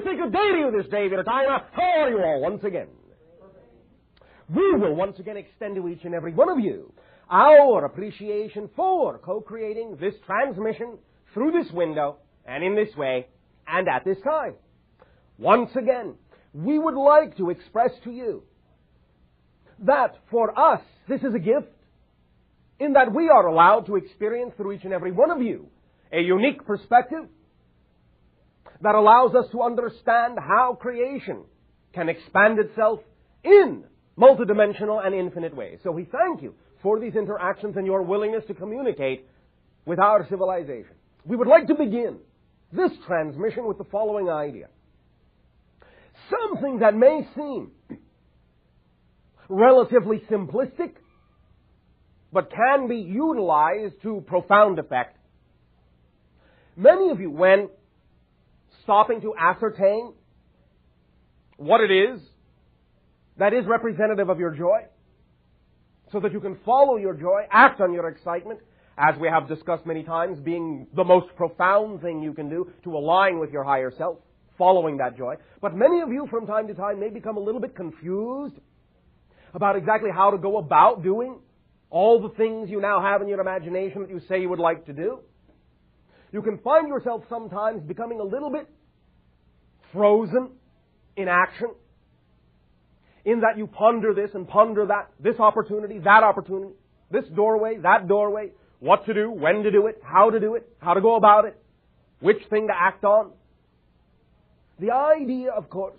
say good day to you this day, Viratayana. How are you all once again? We will once again extend to each and every one of you our appreciation for co-creating this transmission through this window and in this way and at this time. Once again, we would like to express to you that for us, this is a gift in that we are allowed to experience through each and every one of you a unique perspective that allows us to understand how creation can expand itself in multidimensional and infinite ways. So we thank you for these interactions and your willingness to communicate with our civilization. We would like to begin this transmission with the following idea. Something that may seem relatively simplistic, but can be utilized to profound effect. Many of you, when stopping to ascertain what it is that is representative of your joy, so that you can follow your joy, act on your excitement, as we have discussed many times, being the most profound thing you can do to align with your higher self, following that joy. But many of you from time to time may become a little bit confused about exactly how to go about doing all the things you now have in your imagination that you say you would like to do. You can find yourself sometimes becoming a little bit frozen in action, in that you ponder this and ponder that, this opportunity, this doorway, that doorway, what to do, when to do it, how to go about it, which thing to act on. The idea, of course,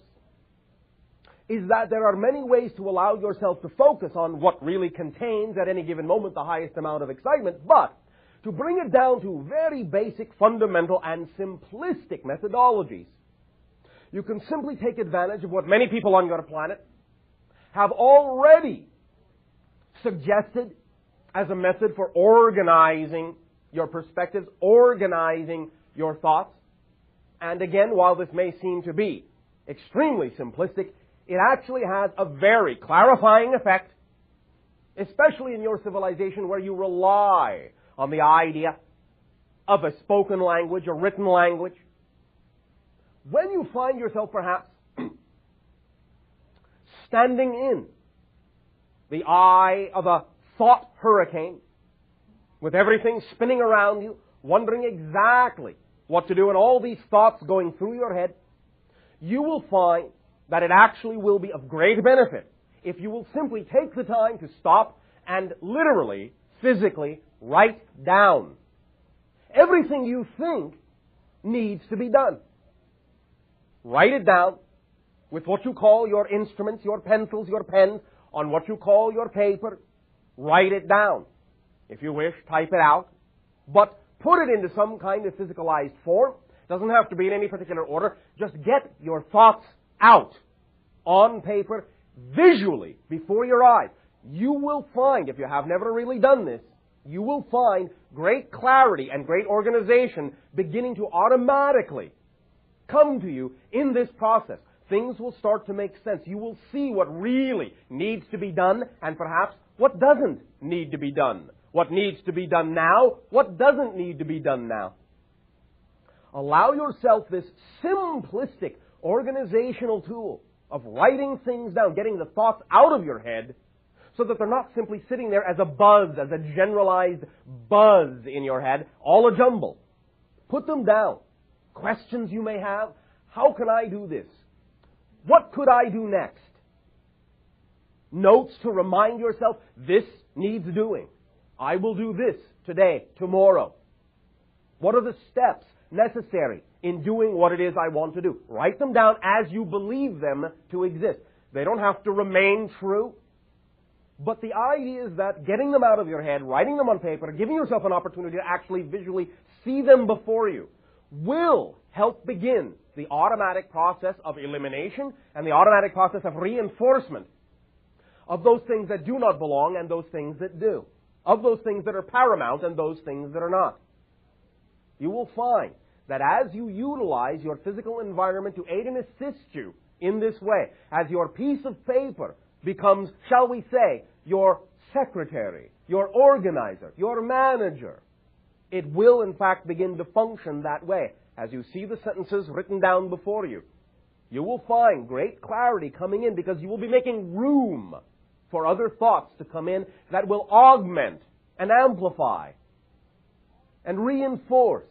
is that there are many ways to allow yourself to focus on what really contains at any given moment the highest amount of excitement, but to bring it down to very basic, fundamental, and simplistic methodologies. You can simply take advantage of what many people on your planet have already suggested as a method for organizing your perspectives, organizing your thoughts. And again, while this may seem to be extremely simplistic, it actually has a very clarifying effect, especially in your civilization where you rely on the idea of a spoken language, a written language. When you find yourself perhaps standing in the eye of a thought hurricane, with everything spinning around you, wondering exactly what to do, and all these thoughts going through your head, you will find that it actually will be of great benefit if you will simply take the time to stop and literally, physically, write down everything you think needs to be done. Write it down with what you call your instruments, your pencils, your pens, on what you call your paper. Write it down. If you wish, type it out. But put it into some kind of physicalized form. Doesn't have to be in any particular order. Just get your thoughts out on paper, visually, before your eyes. You will find, if you have never really done this, you will find great clarity and great organization beginning to automatically come to you in this process. Things will start to make sense. You will see what really needs to be done and perhaps what doesn't need to be done. What needs to be done now, what doesn't need to be done now. Allow yourself this simplistic organizational tool of writing things down, getting the thoughts out of your head so that they're not simply sitting there as a buzz, as a generalized buzz in your head, all a jumble. Put them down. Questions you may have. How can I do this? What could I do next? Notes to remind yourself, this needs doing. I will do this today, tomorrow. What are the steps necessary in doing what it is I want to do? Write them down as you believe them to exist. They don't have to remain true. But the idea is that getting them out of your head, writing them on paper, giving yourself an opportunity to actually visually see them before you will help begin the automatic process of elimination and the automatic process of reinforcement of those things that do not belong and those things that do. Of those things that are paramount and those things that are not. You will find that as you utilize your physical environment to aid and assist you in this way, as your piece of paper becomes, shall we say, your secretary, your organizer, your manager, it will in fact begin to function that way. As you see the sentences written down before you, You will find great clarity coming in because you will be making room for other thoughts to come in that will augment and amplify and reinforce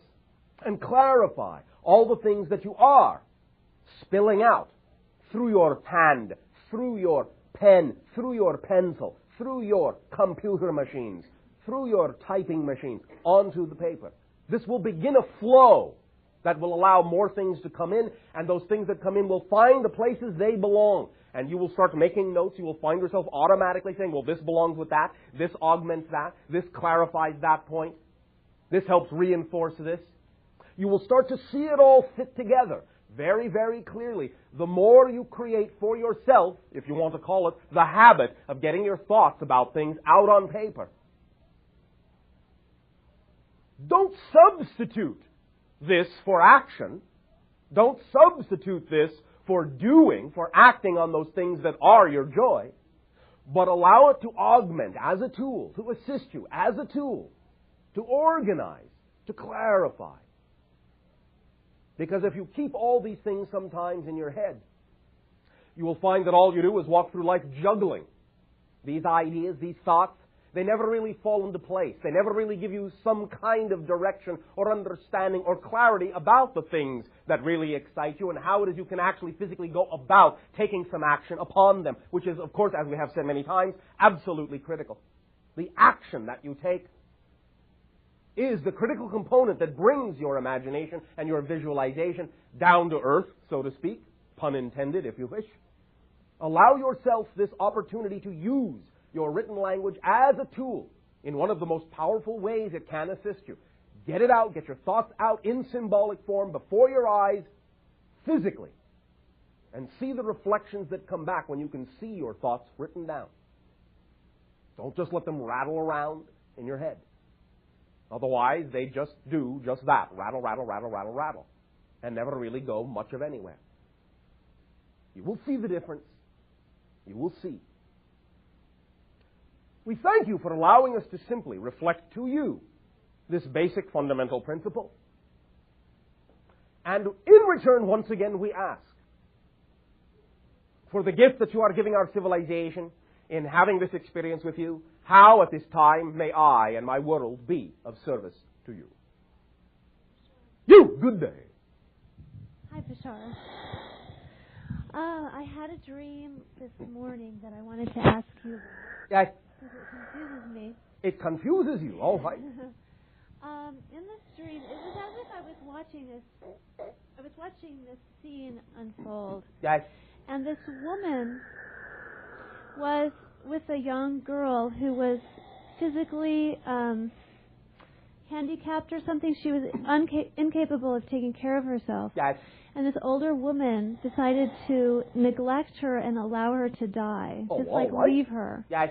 and clarify all the things that you are spilling out through your hand, through your pen, through your pencil, through your computer machines, through your typing machines, onto the paper. This will begin a flow that will allow more things to come in, and those things that come in will find the places they belong. And you will start making notes. You will find yourself automatically saying, well, this belongs with that, this augments that, this clarifies that point, this helps reinforce this. You will start to see it all fit together very, very clearly. The more you create for yourself, if you want to call it, the habit of getting your thoughts about things out on paper. Don't substitute this for action. Don't substitute this for doing, for acting on those things that are your joy, but allow it to augment as a tool, to assist you as a tool, to organize, to clarify. Because if you keep all these things sometimes in your head, you will find that all you do is walk through life juggling these ideas, these thoughts. They never really fall into place. They never really give you some kind of direction or understanding or clarity about the things that really excite you and how it is you can actually physically go about taking some action upon them, which is, of course, as we have said many times, absolutely critical. The action that you take is the critical component that brings your imagination and your visualization down to earth, so to speak, pun intended, if you wish. Allow yourself this opportunity to use your written language as a tool in one of the most powerful ways it can assist you. Get it out, get your thoughts out in symbolic form before your eyes, physically, and see the reflections that come back when you can see your thoughts written down. Don't just let them rattle around in your head. Otherwise, they just do just that. Rattle, rattle, rattle, rattle, rattle. And never really go much of anywhere. You will see the difference. You will see. We thank you for allowing us to simply reflect to you this basic fundamental principle. And in return, once again, we ask for the gift that you are giving our civilization in having this experience with you. How at this time may I and my world be of service to you? You, good day. Hi, Bashar. I had a dream this morning that I wanted to ask you. Yes. Because it confuses me. It confuses you, all right. In this dream, it was as if I was watching this scene unfold. Yes. And this woman was with a young girl who was physically handicapped or something. She was incapable of taking care of herself. Yes. And this older woman decided to neglect her and allow her to die. Oh, just all like right. leave her. Yes.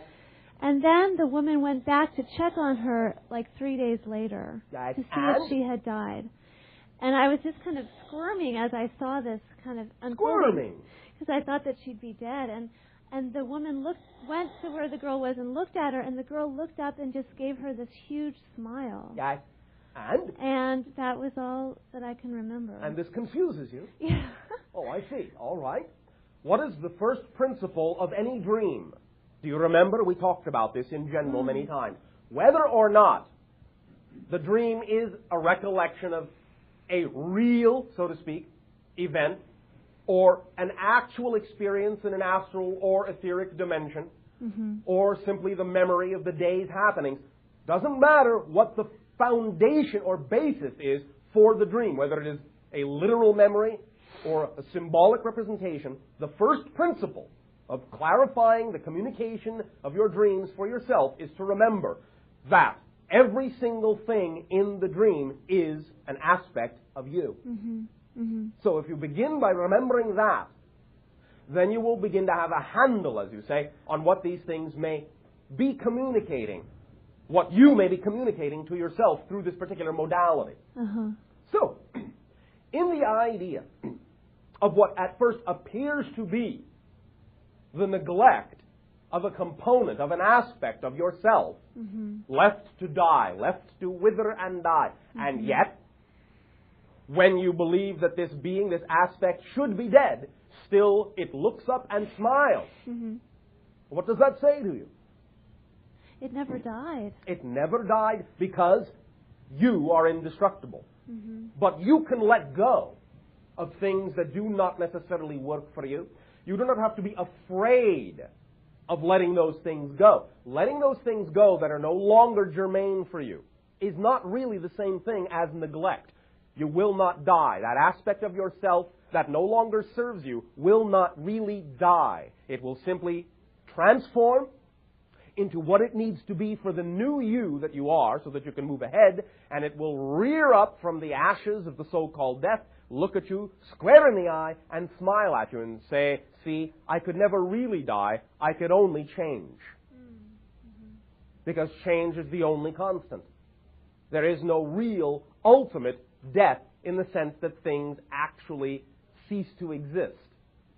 And then the woman went back to check on her like 3 days later Yes. to see And? if she had died. And I was just kind of squirming as I saw this kind of unfolding. Squirming? Because I thought that she'd be dead. And the woman went to where the girl was and looked at her, and the girl looked up and just gave her this huge smile. Yes. And? And that was all that I can remember. And this confuses you? Yeah. Oh, I see. All right. What is the first principle of any dream? Do you remember? We talked about this in general many times. Whether or not the dream is a recollection of a real, so to speak, event, or an actual experience in an astral or etheric dimension, or simply the memory of the day's happenings, doesn't matter what the foundation or basis is for the dream, whether it is a literal memory or a symbolic representation. The first principle of clarifying the communication of your dreams for yourself is to remember that every single thing in the dream is an aspect of you. So if you begin by remembering that, then you will begin to have a handle, as you say, on what these things may be communicating, what you may be communicating to yourself through this particular modality. So, in the idea of what at first appears to be the neglect of a component, of an aspect of yourself, left to die, left to wither and die, and yet when you believe that this being, this aspect, should be dead, still it looks up and smiles. Mm-hmm. What does that say to you? It never died. It never died because you are indestructible. Mm-hmm. But you can let go of things that do not necessarily work for you. You do not have to be afraid of letting those things go. Letting those things go that are no longer germane for you is not really the same thing as neglect. You will not die. That aspect of yourself that no longer serves you will not really die. It will simply transform into what it needs to be for the new you that you are, so that you can move ahead, and it will rear up from the ashes of the so-called death, look at you square in the eye, and smile at you and say, see, I could never really die, I could only change. Mm-hmm. Because change is the only constant. There is no real, ultimate death in the sense that things actually cease to exist.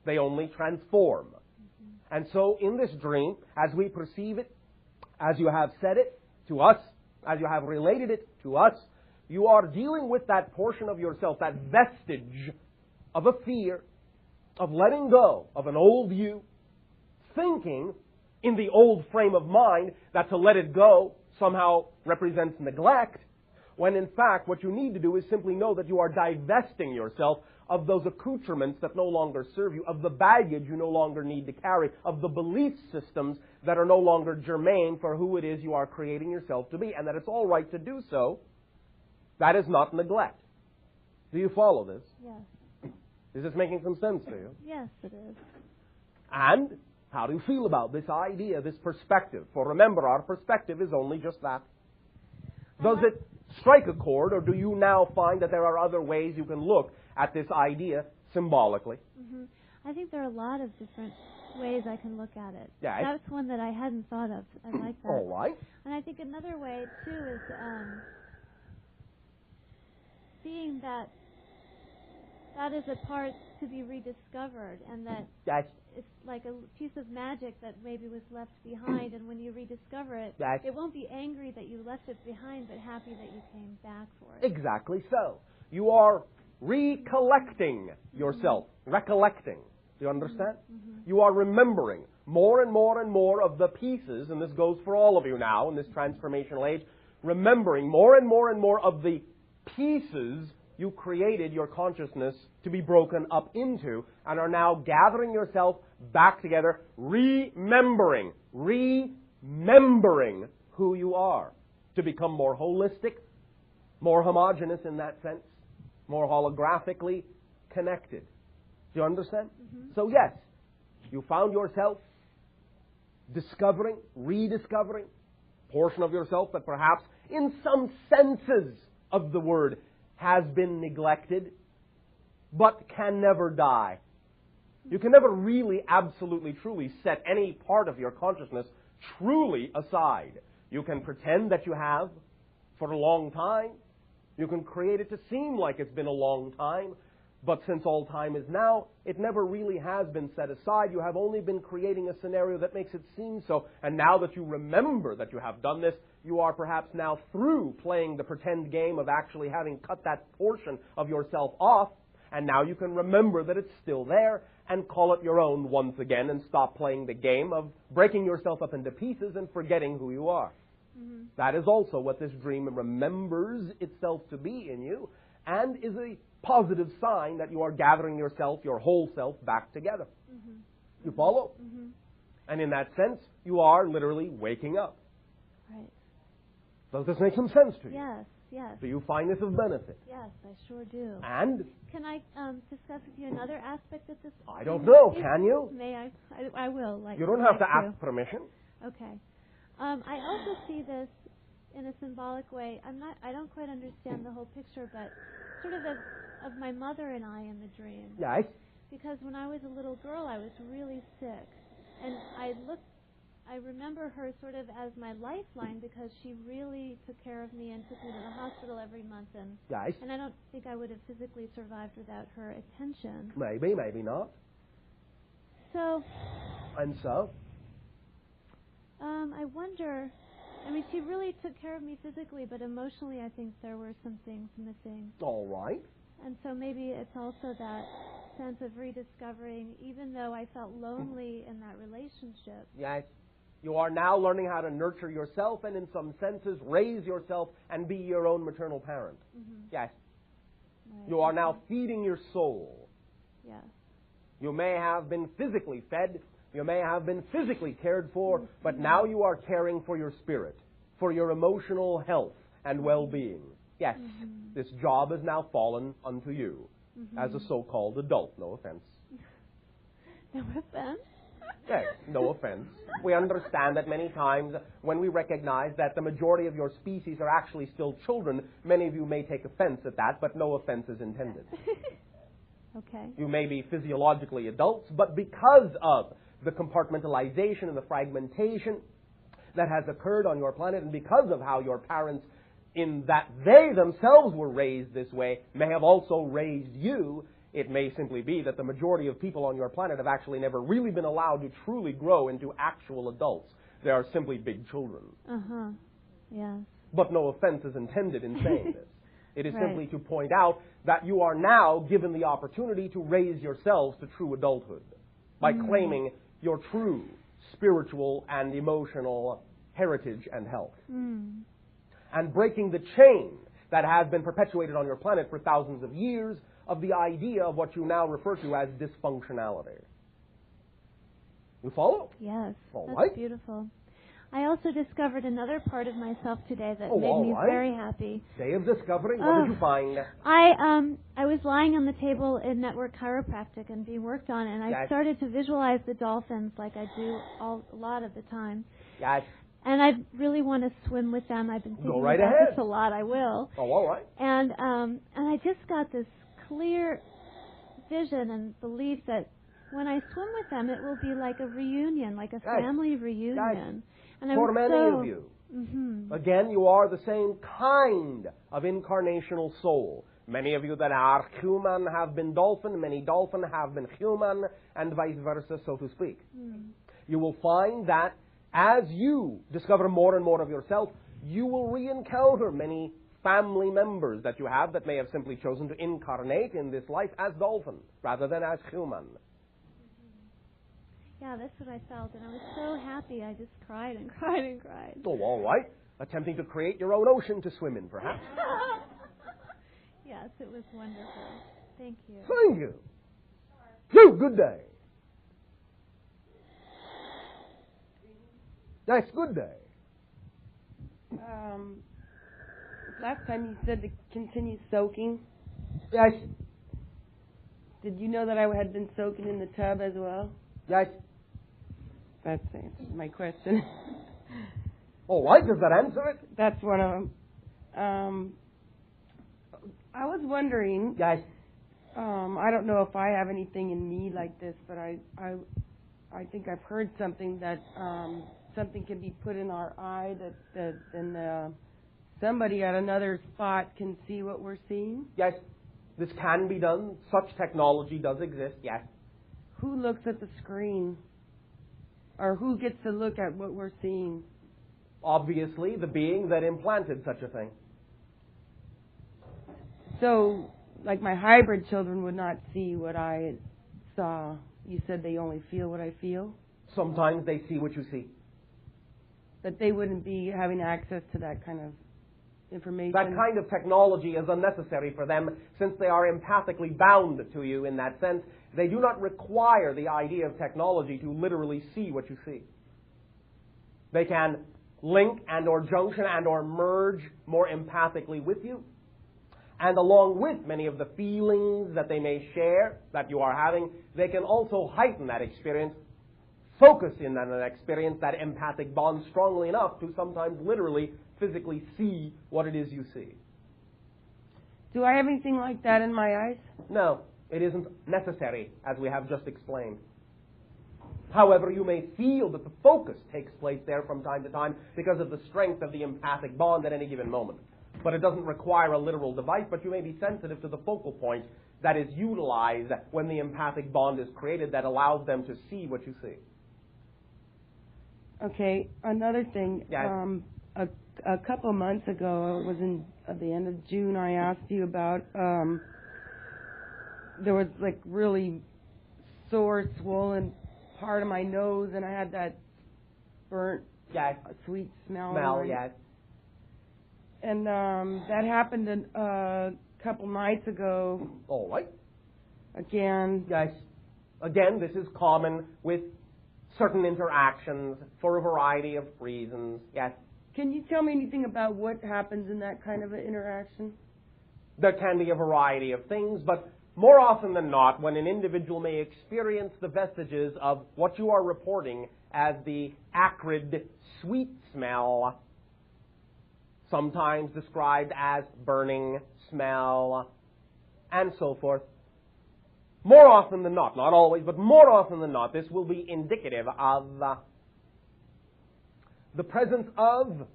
They only transform. And so in this dream, as we perceive it, as you have said it to us, as you have related it to us, you are dealing with that portion of yourself, that vestige of a fear, of letting go of an old you, thinking in the old frame of mind that to let it go somehow represents neglect, when in fact what you need to do is simply know that you are divesting yourself of those accoutrements that no longer serve you, of the baggage you no longer need to carry, of the belief systems that are no longer germane for who it is you are creating yourself to be, and that it's all right to do so. That is not neglect. Do you follow this? Yes. Is this making some sense to you? Yes, it is. And how do you feel about this idea, this perspective? For remember, our perspective is only just that. Does it strike a chord, or do you now find that there are other ways you can look at this idea symbolically? Mm-hmm. I think there are a lot of different ways I can look at it. Yeah. That's one that I hadn't thought of. I like that. All right. And I think another way, too, is seeing that that is a part to be rediscovered, and that Yes. it's like a piece of magic that maybe was left behind, and when you rediscover it, Yes. it won't be angry that you left it behind, but happy that you came back for it. Exactly so. You are recollecting yourself. Recollecting. Do you understand? Mm-hmm. You are remembering more and more and more of the pieces, and this goes for all of you now in this transformational age, remembering more and more and more of the pieces you created your consciousness to be broken up into, and are now gathering yourself back together, remembering who you are, to become more holistic, more homogeneous in that sense, more holographically connected. Do you understand? Mm-hmm. So yes, you found yourself discovering, rediscovering a portion of yourself that perhaps in some senses of the word has been neglected, but can never die. You can never really, absolutely, truly set any part of your consciousness truly aside. You can pretend that you have for a long time. You can create it to seem like it's been a long time, but since all time is now, it never really has been set aside. You have only been creating a scenario that makes it seem so. And now that you remember that you have done this, you are perhaps now through playing the pretend game of actually having cut that portion of yourself off, and now you can remember that it's still there and call it your own once again and stop playing the game of breaking yourself up into pieces and forgetting who you are. Mm-hmm. That is also what this dream remembers itself to be in you, and is a positive sign that you are gathering yourself, your whole self, back together. Mm-hmm. You follow? Mm-hmm. And in that sense, you are literally waking up. Right. Does this make some sense to you? Yes, yes. Do you find this of benefit? Yes, I sure do. And? Can I discuss with you another aspect of this? I don't know. Can you? May I will. You don't have to ask permission. Okay. I also see this in a symbolic way. I don't quite understand the whole picture, but sort of my mother and I in the dream. Yes. Because when I was a little girl, I was really sick, and I remember her sort of as my lifeline, because she really took care of me and took me to the hospital every month, and yes. And I don't think I would have physically survived without her attention. Maybe, maybe not. So. And so? I wonder. I mean, she really took care of me physically, but emotionally, I think there were some things missing. All right. And so maybe it's also that sense of rediscovering, even though I felt lonely in that relationship. Yes. You are now learning how to nurture yourself and in some senses raise yourself and be your own maternal parent. Mm-hmm. Yes. Right. You are now feeding your soul. Yes. You may have been physically fed, you may have been physically cared for, Mm-hmm. but now you are caring for your spirit, for your emotional health and well-being. Yes, this job has now fallen unto you as a so-called adult. No offense. No offense. Yes, no offense. We understand that many times when we recognize that the majority of your species are actually still children, many of you may take offense at that, but no offense is intended. Okay. You may be physiologically adults, but because of the compartmentalization and the fragmentation that has occurred on your planet, and because of how your parents, in that they themselves were raised this way, may have also raised you, it may simply be that the majority of people on your planet have actually never really been allowed to truly grow into actual adults. They are simply big children. Uh-huh. Yes. But no offense is intended in saying this. It is Right. simply to point out that you are now given the opportunity to raise yourselves to true adulthood by claiming your true spiritual and emotional heritage and health. And breaking the chain that has been perpetuated on your planet for thousands of years of the idea of what you now refer to as dysfunctionality. You follow? Yes. All That's right. beautiful. I also discovered another part of myself today that made all me right. very happy. Day of discovery. What did you find? I was lying on the table in Network Chiropractic and being worked on, and I Yes. started to visualize the dolphins like I do a lot of the time. Yes. And I really want to swim with them. I've been thinking Go right about ahead. this a lot. I will. Oh, all right. And I just got this clear vision and belief that when I swim with them, it will be like a reunion, like a Yes. family reunion. And I For was many so, of you. Mm-hmm. Again, you are the same kind of incarnational soul. Many of you that are human have been dolphin, many dolphin have been human, and vice versa, so to speak. You will find that as you discover more and more of yourself, you will re-encounter many family members that you have that may have simply chosen to incarnate in this life as dolphin rather than as human. Yeah, that's what I felt, and I was so happy. I just cried and cried and cried. Oh, all right. Attempting to create your own ocean to swim in, perhaps. Yes, it was wonderful. Thank you. Thank you. So, good day. Nice, good day. Last time you said to continue soaking. Yes. Did you know that I had been soaking in the tub as well? Yes. That's my question. All right, does that answer it? That's one of them. I was wondering. Yes. I don't know if I have anything in me like this, but I think I've heard something that something can be put in our eye that then somebody at another spot can see what we're seeing. Yes. This can be done. Such technology does exist, yes. Who looks at the screen? Or who gets to look at what we're seeing? Obviously, the being that implanted such a thing. So, like my hybrid children would not see what I saw. You said they only feel what I feel? Sometimes they see what you see. That they wouldn't be having access to that kind of information? That kind of technology is unnecessary for them since they are empathically bound to you in that sense. They do not require the idea of technology to literally see what you see. They can link and or junction and or merge more empathically with you. And along with many of the feelings that they may share, that you are having, they can also heighten that experience, focus in on that experience, that empathic bond strongly enough to sometimes literally, physically see what it is you see. Do I have anything like that in my eyes? No, it isn't necessary, as we have just explained. However, you may feel that the focus takes place there from time to time because of the strength of the empathic bond at any given moment. But it doesn't require a literal device, but you may be sensitive to the focal point that is utilized when the empathic bond is created that allows them to see what you see. Okay, another thing. Yes. A couple months ago, it was in at the end of June, I asked you about there was like really sore, swollen part of my nose, and I had that burnt, sweet smell. Yes. And that happened a couple nights ago. All right. Again. Yes. Again, this is common with certain interactions for a variety of reasons. Yes. Can you tell me anything about what happens in that kind of an interaction? There can be a variety of things, but more often than not, when an individual may experience the vestiges of what you are reporting as the acrid, sweet smell, sometimes described as burning smell, and so forth, more often than not always, but more often than not, this will be indicative of the presence of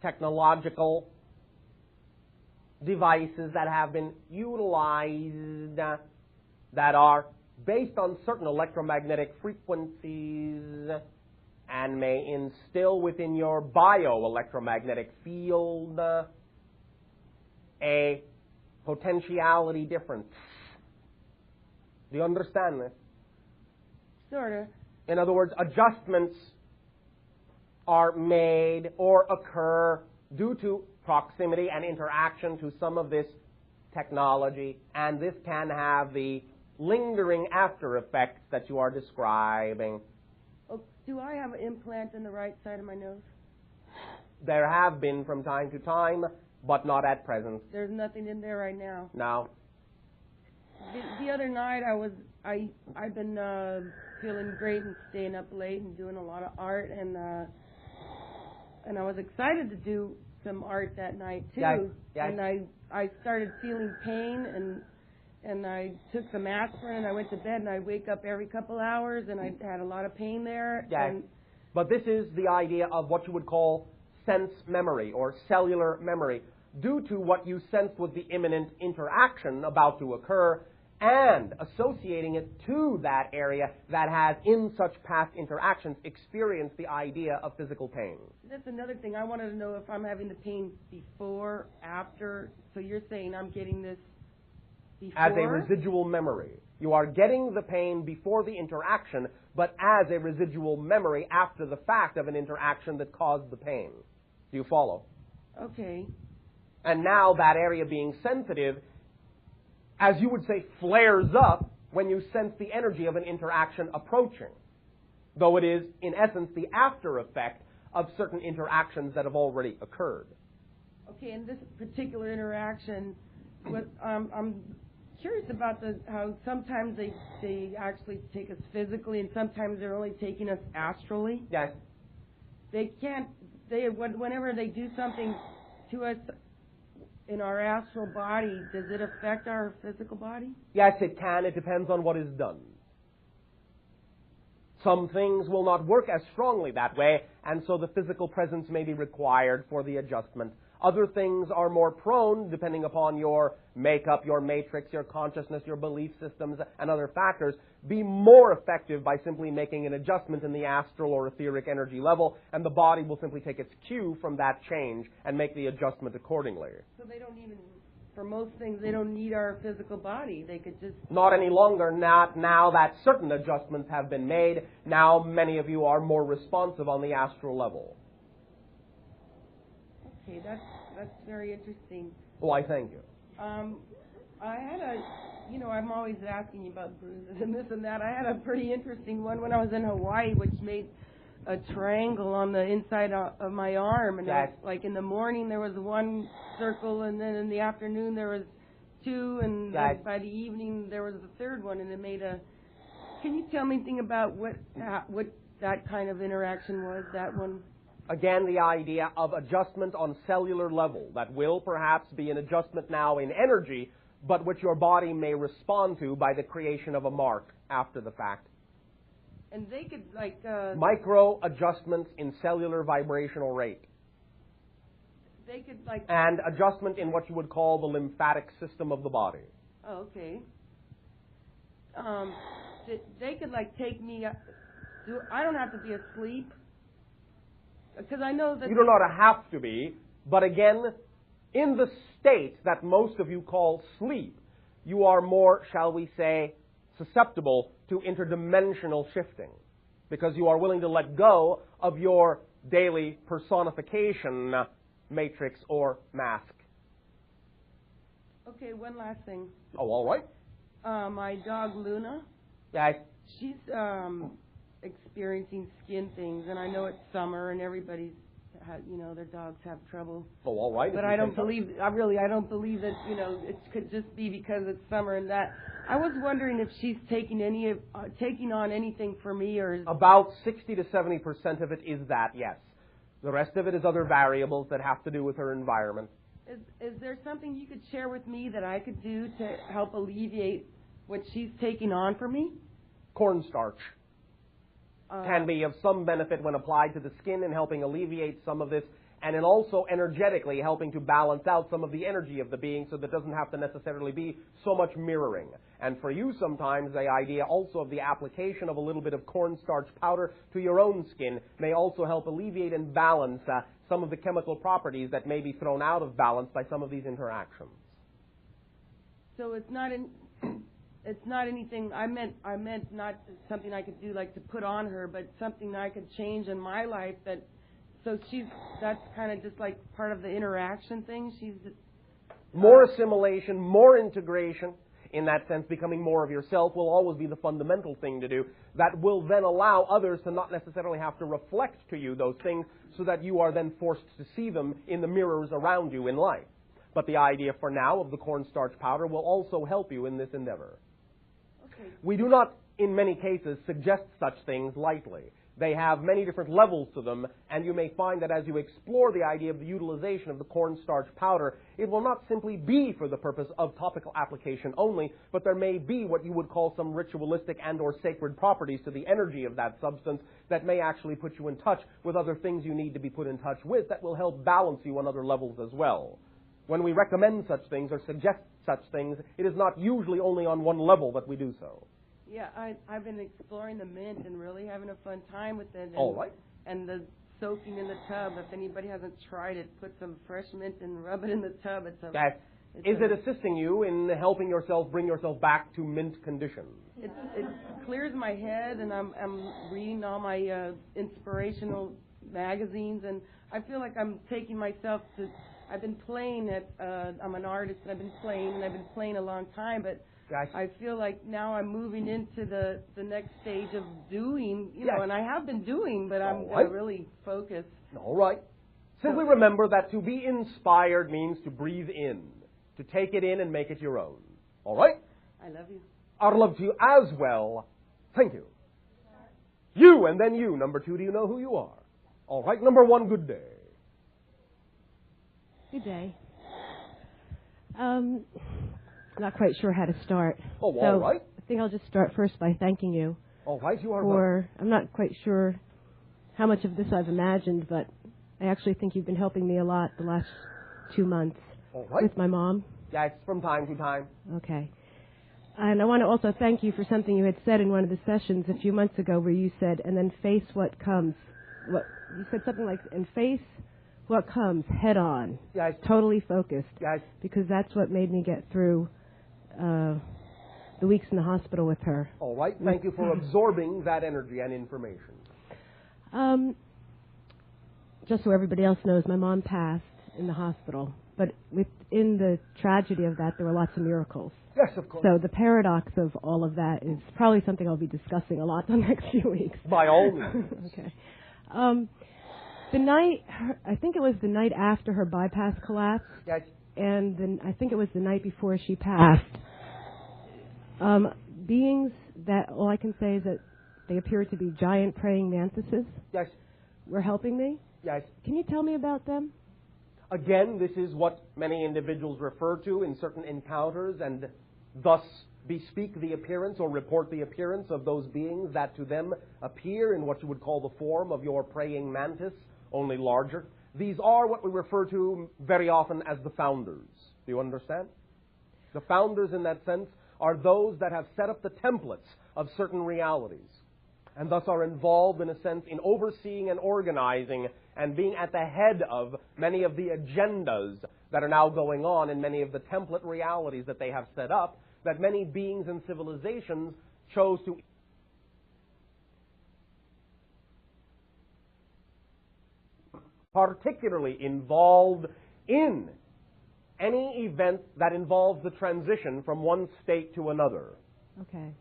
technological devices that have been utilized that are based on certain electromagnetic frequencies and may instill within your bioelectromagnetic field a potentiality difference. Do you understand this? Sort of. In other words, adjustments are made or occur due to proximity and interaction to some of this technology, and this can have the lingering after effects that you are describing. Oh, do I have an implant in the right side of my nose? There have been from time to time, but not at present. There's nothing in there right now. No. The other night I've been feeling great and staying up late and doing a lot of art, and I was excited to do some art that night too. Yes. And I started feeling pain, and I took some aspirin, and I went to bed, and I wake up every couple hours, and I had a lot of pain there. Yes. But this is the idea of what you would call sense memory or cellular memory, due to what you sensed was the imminent interaction about to occur, and associating it to that area that has, in such past interactions, experienced the idea of physical pain. That's another thing. I wanted to know if I'm having the pain before, after. So you're saying I'm getting this before? As a residual memory. You are getting the pain before the interaction, but as a residual memory after the fact of an interaction that caused the pain. Do you follow? Okay. And now that area being sensitive, as you would say, flares up when you sense the energy of an interaction approaching, though it is, in essence, the after effect of certain interactions that have already occurred. Okay, in this particular interaction, I'm curious about how sometimes they actually take us physically, and sometimes they're only taking us astrally. Yes. Whenever they do something to us in our astral body, does it affect our physical body? Yes, it can. It depends on what is done. Some things will not work as strongly that way, and so the physical presence may be required for the adjustment. Other things are more prone, depending upon your makeup, your matrix, your consciousness, your belief systems, and other factors, be more effective by simply making an adjustment in the astral or etheric energy level, and the body will simply take its cue from that change and make the adjustment accordingly. So they don't even, for most things, they don't need our physical body. They could just... Not any longer. Not now that certain adjustments have been made. Now many of you are more responsive on the astral level. Okay, that's very interesting. Well, I thank you. I had I'm always asking you about bruises and this and that. I had a pretty interesting one when I was in Hawaii, which made a triangle on the inside of my arm. And Yes. it was, like in the morning there was one circle, and then in the afternoon there was two, and Yes. by the evening there was a third one, and it made a... Can you tell me anything about what that kind of interaction was, that one? Again, the idea of adjustment on cellular level that will perhaps be an adjustment now in energy, but which your body may respond to by the creation of a mark after the fact. And they could, micro adjustments in cellular vibrational rate. They could, and adjustment in what you would call the lymphatic system of the body. Oh, okay. They could, take me... I don't have to be asleep? Because I know that... You do not have to be, but again, in the state that most of you call sleep, you are more, shall we say, susceptible to interdimensional shifting, because you are willing to let go of your daily personification matrix or mask. Okay, one last thing. Oh, all right. My dog Luna, Yes. she's experiencing skin things, and I know it's summer and everybody's, their dogs have trouble. Oh, all right. But I don't believe that, it could just be because it's summer and that. I was wondering if she's taking on anything for me, or About 60 to 70% of it is that, yes. The rest of it is other variables that have to do with her environment. Is there something you could share with me that I could do to help alleviate what she's taking on for me? Cornstarch can be of some benefit when applied to the skin in helping alleviate some of this, and in also energetically helping to balance out some of the energy of the being so that it doesn't have to necessarily be so much mirroring. And for you sometimes the idea also of the application of a little bit of cornstarch powder to your own skin may also help alleviate and balance some of the chemical properties that may be thrown out of balance by some of these interactions. So it's not anything. I meant not something I could do like to put on her, but something that I could change in my life. That's kind of just like part of the interaction thing. She's more assimilation, more integration. In that sense, becoming more of yourself will always be the fundamental thing to do. That will then allow others to not necessarily have to reflect to you those things, so that you are then forced to see them in the mirrors around you in life. But the idea for now of the cornstarch powder will also help you in this endeavor. Okay. We do not, in many cases, suggest such things lightly. They have many different levels to them, and you may find that as you explore the idea of the utilization of the cornstarch powder, it will not simply be for the purpose of topical application only, but there may be what you would call some ritualistic and or sacred properties to the energy of that substance that may actually put you in touch with other things you need to be put in touch with that will help balance you on other levels as well. When we recommend such things or suggest such things, it is not usually only on one level that we do so. Yeah, I've been exploring the mint and really having a fun time with it. All right. And the soaking in the tub. If anybody hasn't tried it, put some fresh mint and rub it in the tub. Is it assisting you in helping yourself bring yourself back to mint condition? It clears my head, and I'm reading all my inspirational magazines, and I feel like I'm taking myself to. I've been playing I'm an artist, and I've been playing a long time, but I feel like now I'm moving into the next stage of doing, and I have been doing, but I'm going to really focus. All right. Simply remember that to be inspired means to breathe in, to take it in and make it your own. All right? I love you. I'd love to you as well. Thank you. You, and then you. Number 2, do you know who you are? All right. Number 1, good day. Good day. Not quite sure how to start. Oh, all right. I think I'll just start first by thanking you. All right, you are welcome. I'm not quite sure how much of this I've imagined, but I actually think you've been helping me a lot the last 2 months with my mom. Yes, from time to time. Okay. And I want to also thank you for something you had said in one of the sessions a few months ago where you said, and then face what comes. You said something like, and face what comes head on. Yes. Totally focused. Yes. Because that's what made me get through the weeks in the hospital with her. All right. Thank you for absorbing that energy and information. Just so everybody else knows, my mom passed in the hospital. But within the tragedy of that, there were lots of miracles. Yes, of course. So the paradox of all of that is probably something I'll be discussing a lot the next few weeks. By all means. Okay. The night, I think it was the night after her bypass collapsed. Yes. And then I think it was the night before she passed. Beings that, all I can say is that they appear to be giant praying mantises. Yes. Were helping me. Yes. Can you tell me about them? Again, this is what many individuals refer to in certain encounters and thus bespeak the appearance or report the appearance of those beings that to them appear in what you would call the form of your praying mantis, only larger. These are what we refer to very often as the founders. Do you understand? The founders in that sense are those that have set up the templates of certain realities and thus are involved in a sense in overseeing and organizing and being at the head of many of the agendas that are now going on in many of the template realities that they have set up that many beings and civilizations chose to particularly involved in any event that involves the transition from one state to another. Okay.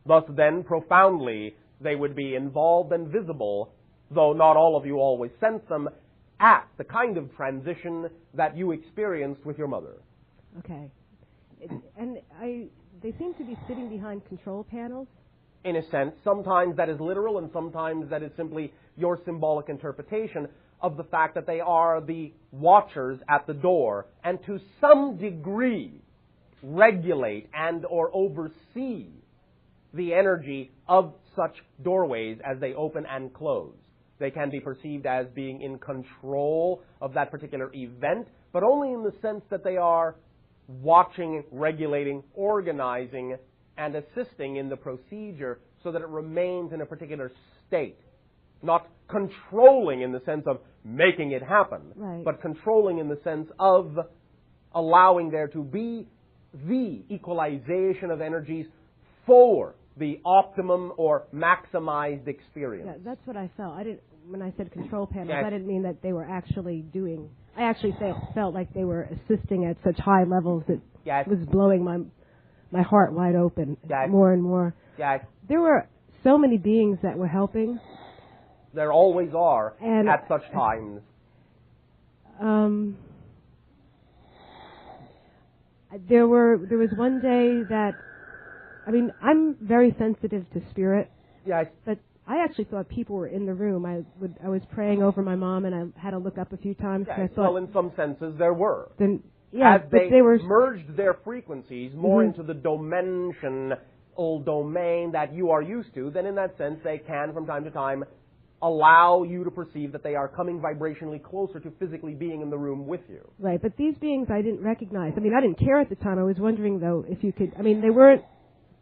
Thus, then, profoundly, they would be involved and visible, though not all of you always sense them, at the kind of transition that you experienced with your mother. Okay. And they seem to be sitting behind control panels. In a sense, sometimes that is literal and sometimes that is simply your symbolic interpretation of the fact that they are the watchers at the door and to some degree regulate and or oversee the energy of such doorways as they open and close. They can be perceived as being in control of that particular event, but only in the sense that they are watching, regulating, organizing, and assisting in the procedure so that it remains in a particular state. Not controlling in the sense of making it happen, right, but controlling in the sense of allowing there to be the equalization of energies for the optimum or maximized experience. Yeah, that's what I felt. When I said control panels, yes, I didn't mean that they were actually doing. I actually felt like they were assisting at such high levels that yes, was blowing my heart wide open, yes, more and more. Yes. There were so many beings that were helping. There always are and at such times. There was one day that, I mean, I'm very sensitive to spirit. Yes. But I actually thought people were in the room. I was praying over my mom, and I had to look up a few times. Yes. I thought, Well, in some senses, there were. Then, yeah, as but they were merged their frequencies more mm-hmm. into the domain that you are used to, then in that sense, they can, from time to time, allow you to perceive that they are coming vibrationally closer to physically being in the room with you. Right, but these beings I didn't recognize. I mean, I didn't care at the time. I was wondering, though, if you could... I mean, they weren't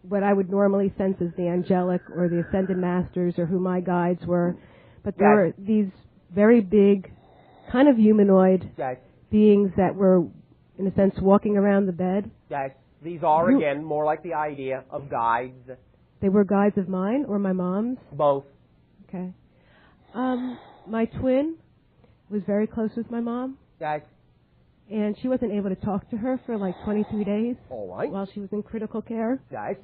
what I would normally sense as the angelic or the ascended masters or who my guides were, but there were these very big, kind of humanoid beings that were, in a sense, walking around the bed. Yes, these are, again, more like the idea of guides. They were guides of mine or my mom's? Both. Okay. My twin was very close with my mom. Yes. And she wasn't able to talk to her for like 23 days. All right. While she was in critical care. Yes.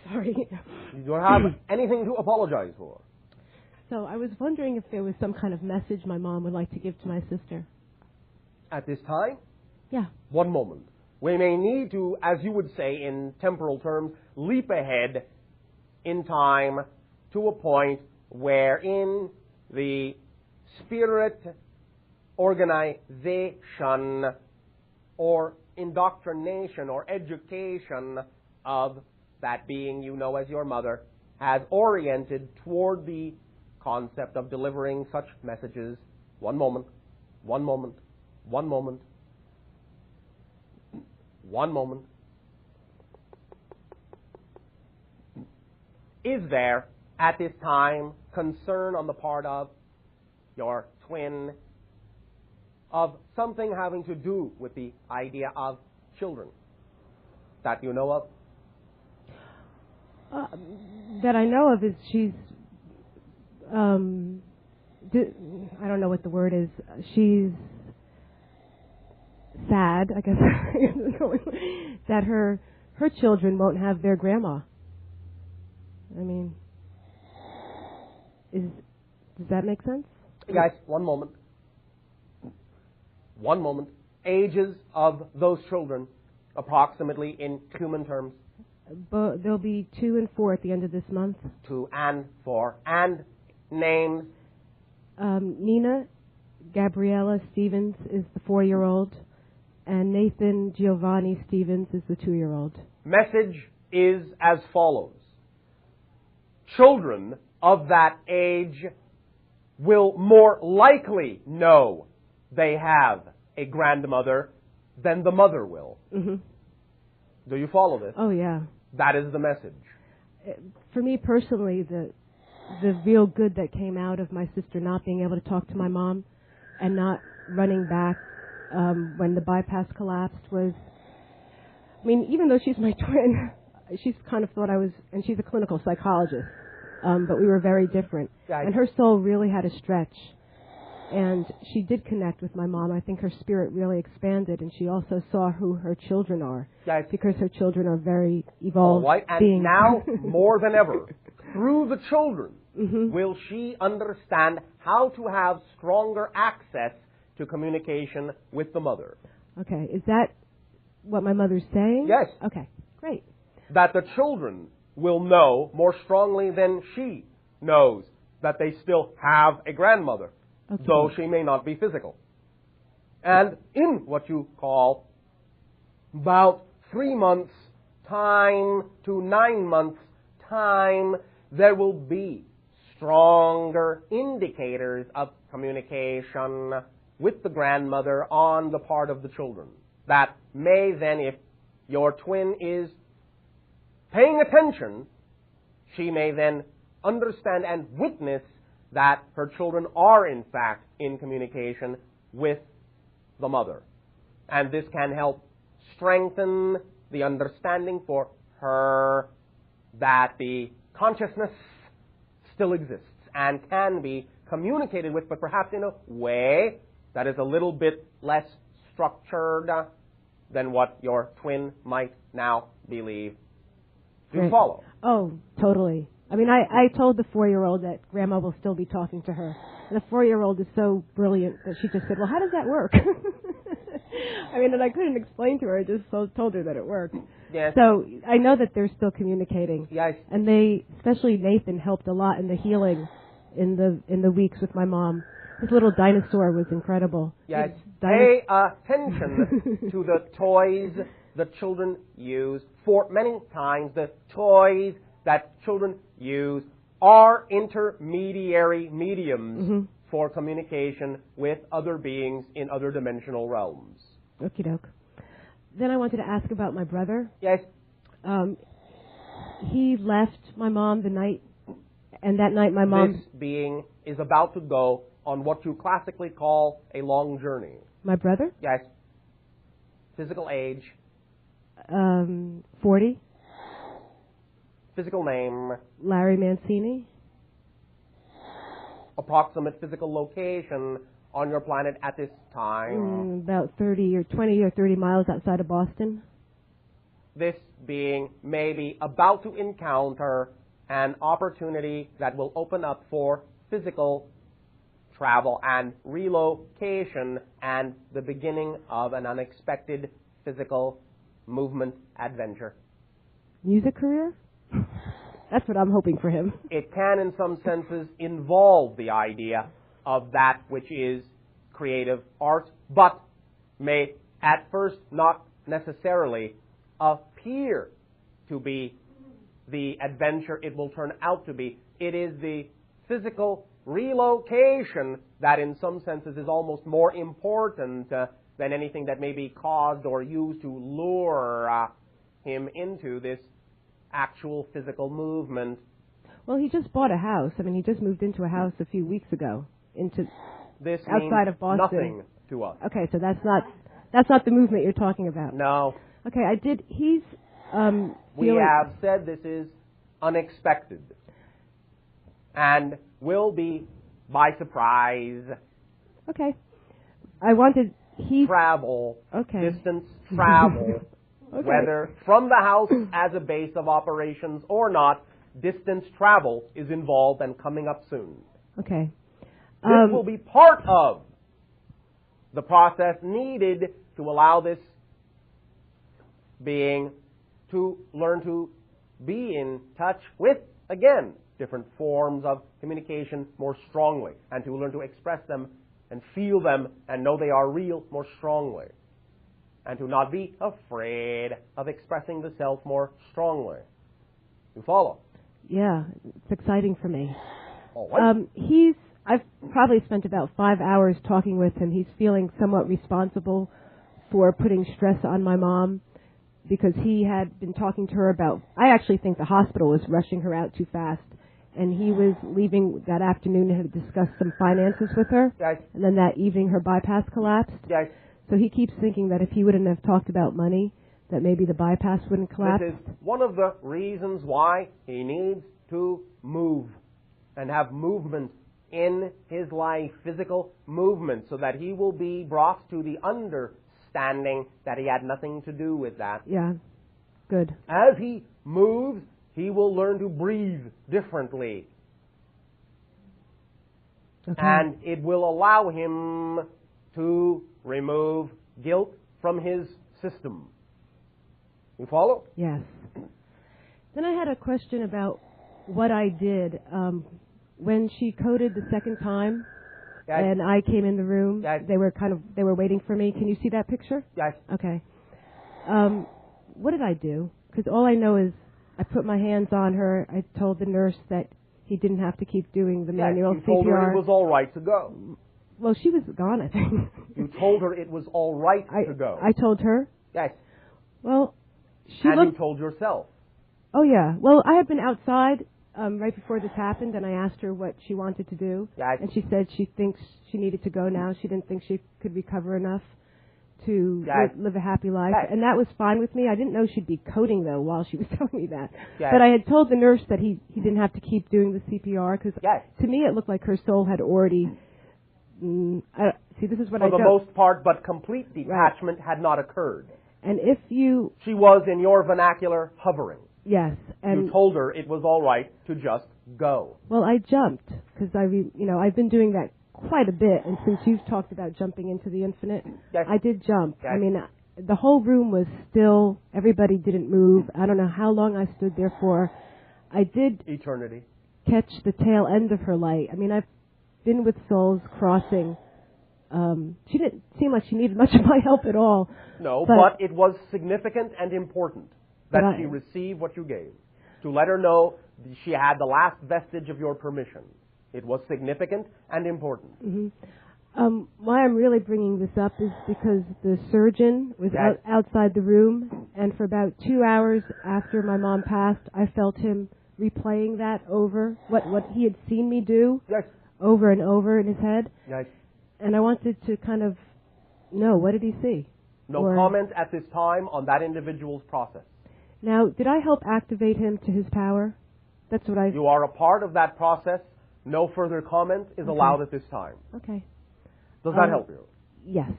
Sorry. You don't have anything to apologize for. So I was wondering if there was some kind of message my mom would like to give to my sister. At this time? Yeah. One moment. We may need to, as you would say in temporal terms, leap ahead in time to a point wherein the spirit organization or indoctrination or education of that being you know as your mother has oriented toward the concept of delivering such messages. One moment, one moment, one moment, one moment. Is there at this time concern on the part of your twin of something having to do with the idea of children that you know of? That I know of is she's, I don't know what the word is. She's sad, I guess, that her children won't have their grandma. I mean, does that make sense? Guys, one moment. One moment. Ages of those children, approximately in human terms? But there'll be 2 and 4 at the end of this month. 2 and 4. And names? Nina Gabriella Stevens is the 4-year-old, and Nathan Giovanni Stevens is the 2-year-old. Message is as follows. Children of that age will more likely know they have a grandmother than the mother will. Mm-hmm. Do you follow this? Oh, yeah. That is the message. For me personally, the real good that came out of my sister not being able to talk to my mom and not running back when the bypass collapsed was mean, even though she's my twin, she's kind of thought I was, and she's a clinical psychologist, but we were very different. Yeah, and her soul really had to stretch. And she did connect with my mom. I think her spirit really expanded, and she also saw who her children are, Yes. because her children are very evolved All right. And beings. now, more than ever, through the children, Mm-hmm. will she understand how to have stronger access to communication with the mother. Okay, is that what my mother's saying? Yes. Okay, great. That the children will know more strongly than she knows that they still have a grandmother, Okay. though she may not be physical. And in what you call about 3 months' time to 9 months' time, there will be stronger indicators of communication with the grandmother on the part of the children. That may then, if your twin is paying attention, she may then understand and witness that her children are in fact in communication with the mother. And this can help strengthen the understanding for her that the consciousness still exists and can be communicated with, but perhaps in a way that is a little bit less structured than what your twin might now believe. Do you Right. follow? Oh, totally. I mean, I told the 4-year-old that Grandma will still be talking to her. And the 4-year-old is so brilliant that she just said, well, how does that work? I mean, and I couldn't explain to her. I just told her that it worked. Yes. So I know that they're still communicating. Yes. And they, especially Nathan, helped a lot in the healing in the weeks with my mom. His little dinosaur was incredible. Yes. His Pay attention to the toys the children use. For many times, the toys that children use are intermediary mediums Mm-hmm. for communication with other beings in other dimensional realms. Okie doke. Then I wanted to ask about my brother. Yes. He left my mom the night, and that night my mom... This being is about to go on what you classically call a long journey. My brother? Yes. Physical age. 40. Physical name. Larry Mancini. Approximate physical location on your planet at this time. About 30 or 20 or 30 miles outside of Boston. This being may be about to encounter an opportunity that will open up for physical travel and relocation and the beginning of an unexpected physical movement adventure. Music career? That's what I'm hoping for him. It can, in some senses, involve the idea of that which is creative art, but may at first not necessarily appear to be the adventure it will turn out to be. It is the physical relocation that, in some senses, is almost more important than anything that may be caused or used to lure him into this actual physical movement. Well, he just bought a house. I mean, he just moved into a house a few weeks ago. This outside means of Boston. nothing to us. Okay, so that's not the movement you're talking about. No. Okay, he's We feeling- have said this is unexpected and will be by surprise. Okay. I wanted Travel, Okay. distance travel, Okay. whether from the house as a base of operations or not, distance travel is involved and coming up soon. Okay. This will be part of the process needed to allow this being to learn to be in touch with, again, different forms of communication more strongly, and to learn to express them and feel them and know they are real more strongly, and to not be afraid of expressing the self more strongly. You follow? Yeah, it's exciting for me. All right. I've probably spent about 5 hours talking with him. He's feeling somewhat responsible for putting stress on my mom because he had been talking to her about, I actually think the hospital was rushing her out too fast. And he was leaving that afternoon and had discussed some finances with her. Yes. And then that evening her bypass collapsed. Yes. So he keeps thinking that if he wouldn't have talked about money, that maybe the bypass wouldn't collapse? This is one of the reasons why he needs to move and have movement in his life, physical movement, so that he will be brought to the understanding that he had nothing to do with that. Yeah, good. As he moves, he will learn to breathe differently. Okay. And it will allow him to remove guilt from his system. You follow? Yes. Then I had a question about what I did when she coded the second time, Yes. and I came in the room. Yes. They were waiting for me. Can you see that picture? Yes. Okay. What did I do? Because all I know is I put my hands on her. I told the nurse that he didn't have to keep doing the manual You CPR. told her it was all right to go. Well, she was gone, I think. You told her it was all right to go. I told her. Yes. Well, she And looked. you told yourself. Oh yeah. Well, I had been outside right before this happened, and I asked her what she wanted to do, Yes. and she said she thinks she needed to go now. She didn't think she could recover enough to Yes. live a happy life, Yes. and that was fine with me. I didn't know she'd be coding though while she was telling me that. Yes. But I had told the nurse that he didn't have to keep doing the CPR because Yes. to me it looked like her soul had already. See, this is what For I the don't. most part, but complete detachment had not occurred. And if you, She was, in your vernacular, hovering. yes, and You told her it was all right to just go. well, I jumped because I've been doing that quite a bit, and since you've talked about jumping into the infinite, Yes. I did jump. Yes. I mean, the whole room was still. Everybody didn't move. I don't know how long I stood there for. I did Eternity. catch the tail end of her light. I mean, I've been with souls crossing. She didn't seem like she needed much of my help at all. No, but it was significant and important that But she receive what you gave. To let her know she had the last vestige of your permission. It was significant and important. Why I'm really bringing this up is because the surgeon was Yes. outside the room, and for about 2 hours after my mom passed, I felt him replaying that over, what he had seen me do Yes. over and over in his head. Yes. And I wanted to kind of know, what did he see? No Or- comment at this time on that individual's process. Now, did I help activate him to his power? That's what I... You are a part of that process. No further comment is allowed at this time. Okay. Does that help you? Yes.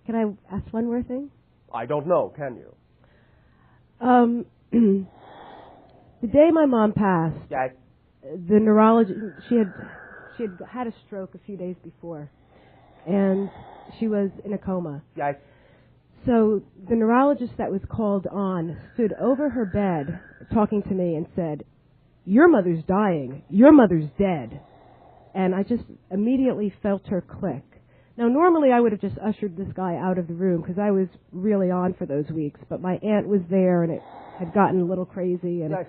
Can I ask one more thing? I don't know, can you? The day my mom passed, Yes. the neurologist, she had a stroke a few days before, and she was in a coma. Yes. So the neurologist that was called on stood over her bed talking to me and said, "Your mother's dying. Your mother's dead." And I just immediately felt her click. Now, normally I would have just ushered this guy out of the room because I was really on for those weeks, but my aunt was there and it had gotten a little crazy. And Yes.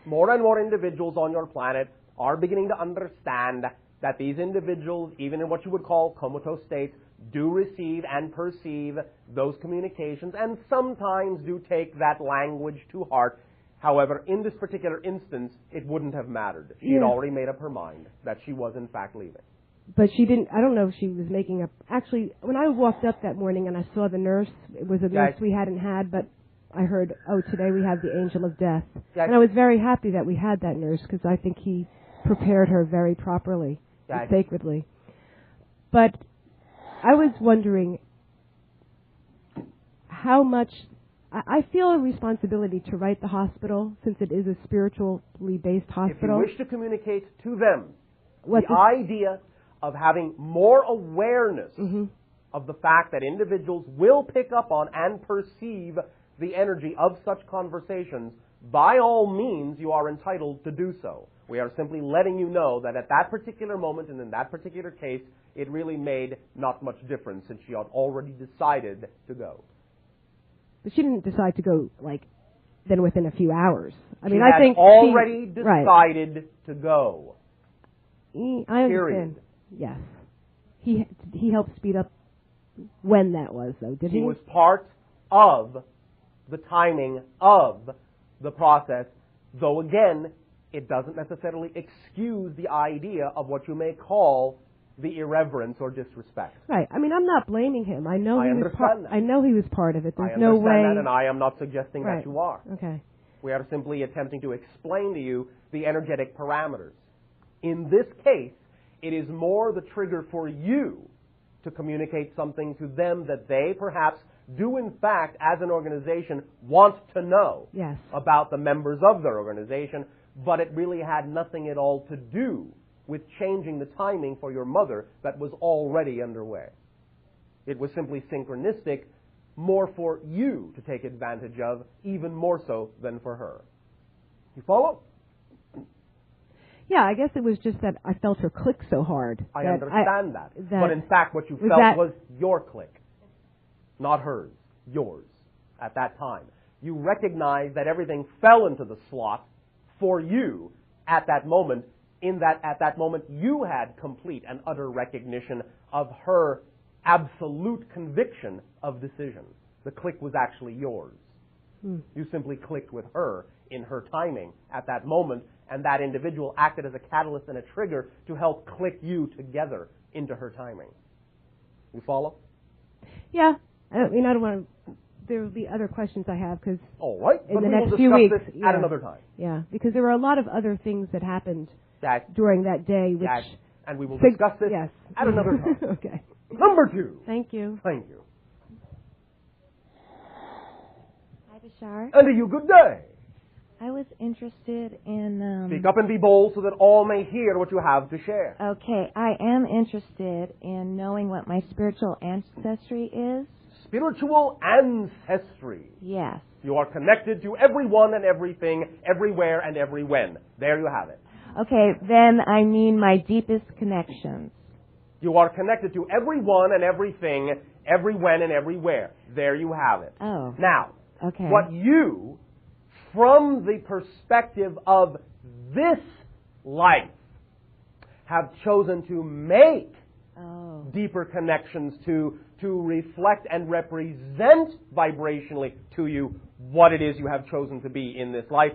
More and more individuals on your planet are beginning to understand that these individuals, even in what you would call comatose states, do receive and perceive those communications and sometimes do take that language to heart. However, in this particular instance, it wouldn't have mattered. She had Yeah. already made up her mind that she was in fact leaving. But she didn't, I don't know if she was making up. Actually, when I walked up that morning and I saw the nurse, it was a nurse Yes. we hadn't had, but I heard, oh, today we have the angel of death. Yes. And I was very happy that we had that nurse because I think he prepared her very properly Yes. and sacredly. But I was wondering how much, I feel a responsibility to write the hospital since it is a spiritually based If you hospital. wish to communicate to them What the idea of having more awareness of the fact that individuals will pick up on and perceive the energy of such conversations, by all means you are entitled to do so. We are simply letting you know that at that particular moment and in that particular case, it really made not much difference since she had already decided to go. But she didn't decide to go, then within a few hours. I mean, She I had think already right. decided to go. I understand. Period. Yes. He helped speed up when that was, though, did he? He was part of the timing of the process, though again, it doesn't necessarily excuse the idea of what you may call the irreverence or disrespect. Right. I mean, I'm not blaming him. I know he was part. that. I know he was part of it. There's I no way. understand that, and I am not suggesting Right. that you are. Okay. We are simply attempting to explain to you the energetic parameters. In this case, it is more the trigger for you to communicate something to them that they perhaps do in fact, as an organization, want to know Yes. about the members of their organization, but it really had nothing at all to do with changing the timing for your mother that was already underway. It was simply synchronistic, more for you to take advantage of, even more so than for her. You follow? Yeah, I guess it was just that I felt her click so hard. I understand that. that. But in fact, what you Was felt that- was your click. Not hers, yours, at that time. You recognized that everything fell into the slot for you at that moment, in that at that moment you had complete and utter recognition of her absolute conviction of decision. The click was actually yours. You simply clicked with her in her timing at that moment, and that individual acted as a catalyst and a trigger to help click you together into her timing. You follow? Yeah. I mean, I don't want to. There will be other questions I have because All right. in But the we will next few discuss weeks, this at another time. Yeah, because there were a lot of other things that happened That, during that day, which that, and we will discuss this yes. at another time. Okay. Number 2. Thank you. Thank you. Hi, Bashar. And to you, good day. I was interested in. Speak up and be bold so that all may hear what you have to share. Okay, I am interested in knowing what my spiritual ancestry is. Spiritual ancestry. Yes. You are connected to everyone and everything, everywhere and every when. There you have it. Okay, then I mean my deepest connections. You are connected to everyone and everything, every when and everywhere. There you have it. Oh. Now, Okay. what you, from the perspective of this life, have chosen to make Oh. deeper connections to reflect and represent vibrationally to you what it is you have chosen to be in this life,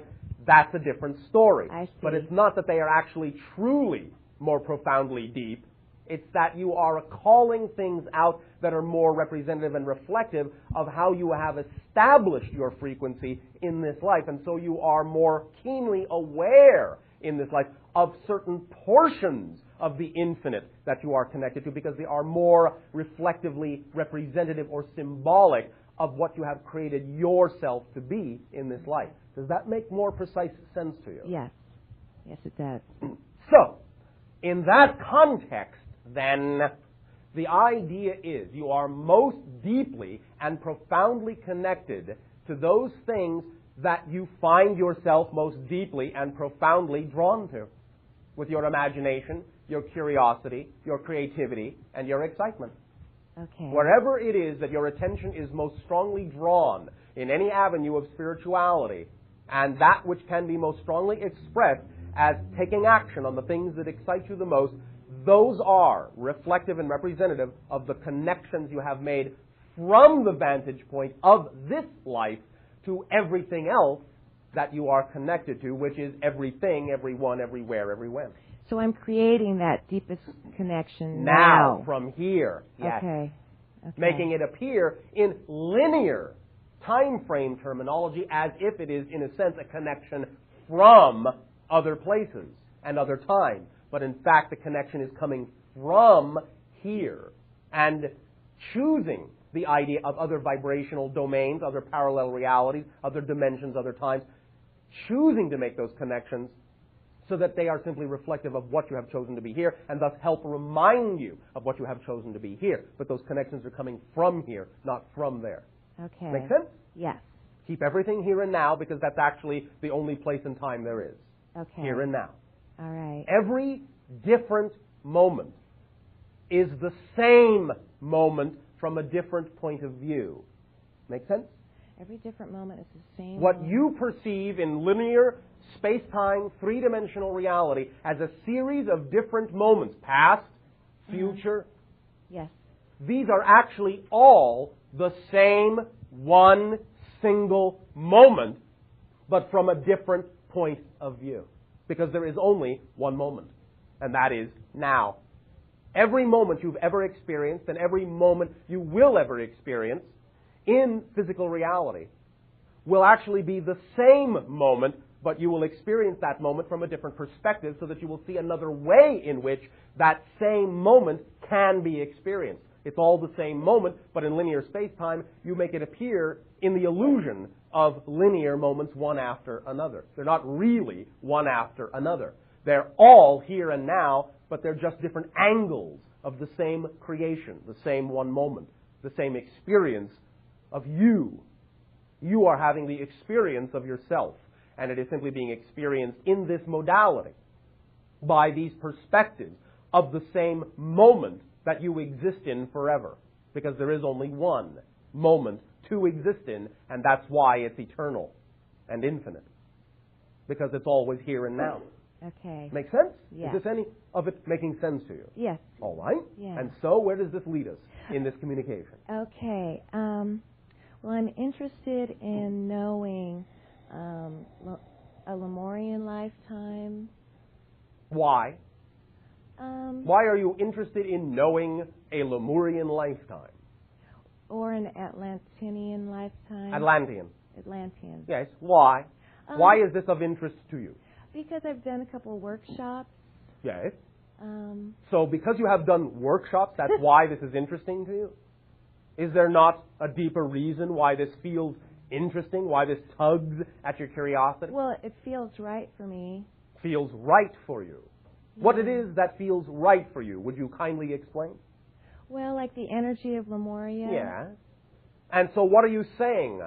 that's a different story. I see. But it's not that they are actually truly more profoundly deep. It's that you are calling things out that are more representative and reflective of how you have established your frequency in this life. And so you are more keenly aware in this life of certain portions of the infinite that you are connected to because they are more reflectively representative or symbolic of what you have created yourself to be in this life. Does that make more precise sense to you? Yes. Yes, it does. So, in that context, then, the idea is you are most deeply and profoundly connected to those things that you find yourself most deeply and profoundly drawn to, with your imagination, your curiosity, your creativity, and your excitement. Okay. Wherever it is that your attention is most strongly drawn in any avenue of spirituality, and that which can be most strongly expressed as taking action on the things that excite you the most, those are reflective and representative of the connections you have made from the vantage point of this life to everything else that you are connected to, which is everything, everyone, everywhere, everywhen. So I'm creating that deepest connection Now, from here, yes. Okay. Making it appear in linear time frame terminology as if it is, in a sense, a connection from other places and other times. But in fact, the connection is coming from here and choosing the idea of other vibrational domains, other parallel realities, other dimensions, other times, choosing to make those connections so that they are simply reflective of what you have chosen to be here and thus help remind you of what you have chosen to be here. But those connections are coming from here, not from there. Okay. Make sense? Yes. Keep everything here and now because that's actually the only place and time there is. Okay. Here and now. All right. Every different moment is the same moment from a different point of view. Make sense? Every different moment is the same. What moment. you perceive in linear, space-time, three-dimensional reality as a series of different moments, past, future, Yes. these are actually all the same one single moment, but from a different point of view. Because there is only one moment, and that is now. Every moment you've ever experienced and every moment you will ever experience in physical reality will actually be the same moment, but you will experience that moment from a different perspective so that you will see another way in which that same moment can be experienced. It's all the same moment, but in linear space-time, you make it appear in the illusion of linear moments one after another. They're not really one after another. They're all here and now, but they're just different angles of the same creation, the same one moment, the same experience of you. You are having the experience of yourself, and it is simply being experienced in this modality by these perspectives of the same moment that you exist in forever, because there is only one moment to exist in, and that's why it's eternal and infinite, because it's always here and now. Okay. Make sense? Yes. Is this any of it making sense to you? Yes. All right. Yes. And so, where does this lead us in this communication? Okay. Well, I'm interested in knowing a Lemurian lifetime. Why? Why are you interested in knowing a Lemurian lifetime? Or an Atlantean lifetime. Atlantean. Atlantean. Yes. Why? Why is this of interest to you? Because I've done a couple workshops. Yes. So because you have done workshops, that's why this is interesting to you? Is there not a deeper reason why this feels interesting, why this tugs at your curiosity? Well, it feels right for me. Feels right for you. What it is that feels right for you, would you kindly explain? Well, like the energy of Lemuria. Yeah. And so what are you saying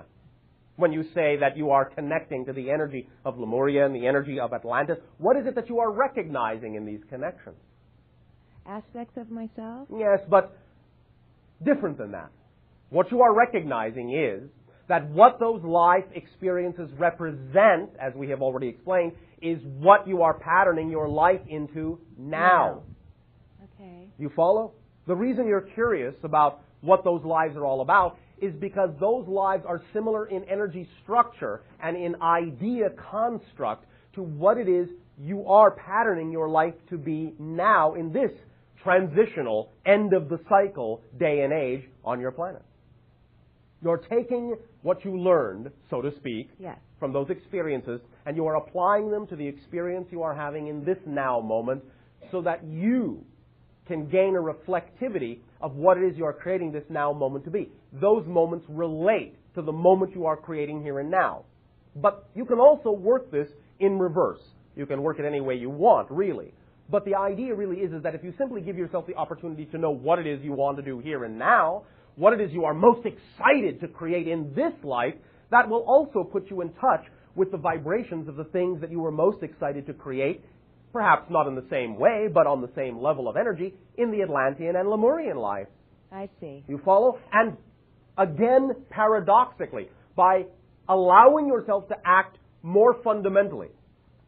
when you say that you are connecting to the energy of Lemuria and the energy of Atlantis? What is it that you are recognizing in these connections? Aspects of myself? Yes, but different than that. What you are recognizing is that what those life experiences represent, as we have already explained, is what you are patterning your life into now. Okay. You follow? The reason you're curious about what those lives are all about is because those lives are similar in energy structure and in idea construct to what it is you are patterning your life to be now in this transitional end of the cycle day and age on your planet. You're taking what you learned, so to speak, Yes. from those experiences, and you are applying them to the experience you are having in this now moment so that you can gain a reflectivity of what it is you are creating this now moment to be. Those moments relate to the moment you are creating here and now. But you can also work this in reverse. You can work it any way you want, really. But the idea really is that if you simply give yourself the opportunity to know what it is you want to do here and now, what it is you are most excited to create in this life, that will also put you in touch with the vibrations of the things that you were most excited to create, perhaps not in the same way, but on the same level of energy, in the Atlantean and Lemurian life. I see. You follow? And again, paradoxically, by allowing yourself to act more fundamentally,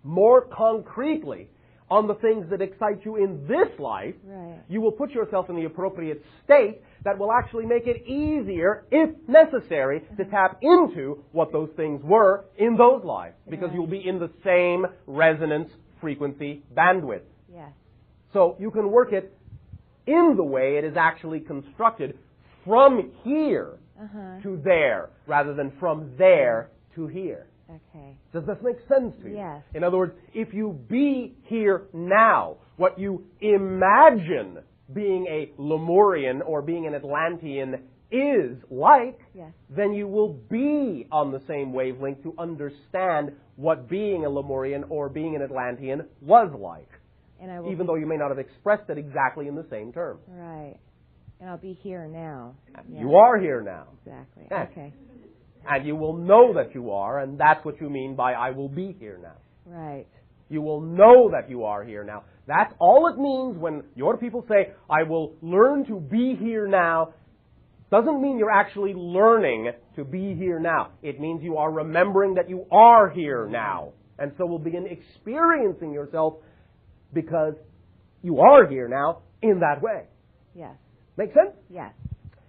more concretely, on the things that excite you in this life, Right. you will put yourself in the appropriate state that will actually make it easier, if necessary, to tap into what those things were in those lives. Because Right. you'll be in the same resonance, frequency, bandwidth. Yes. So you can work it in the way it is actually constructed from here to there, rather than from there to here. Okay. Does this make sense to you? Yes. In other words, if you be here now, what you imagine being a Lemurian or being an Atlantean is like, Yes. then you will be on the same wavelength to understand what being a Lemurian or being an Atlantean was like, And I will even though you may not have expressed it exactly in the same terms. Right. And I'll be here now. Yeah. You are here now. Exactly. Yeah. Okay. And you will know that you are, and that's what you mean by I will be here now. Right. You will know that you are here now. That's all it means when your people say, I will learn to be here now. Doesn't mean you're actually learning to be here now. It means you are remembering that you are here now. And so will begin experiencing yourself because you are here now in that way. Yes. Make sense? Yes.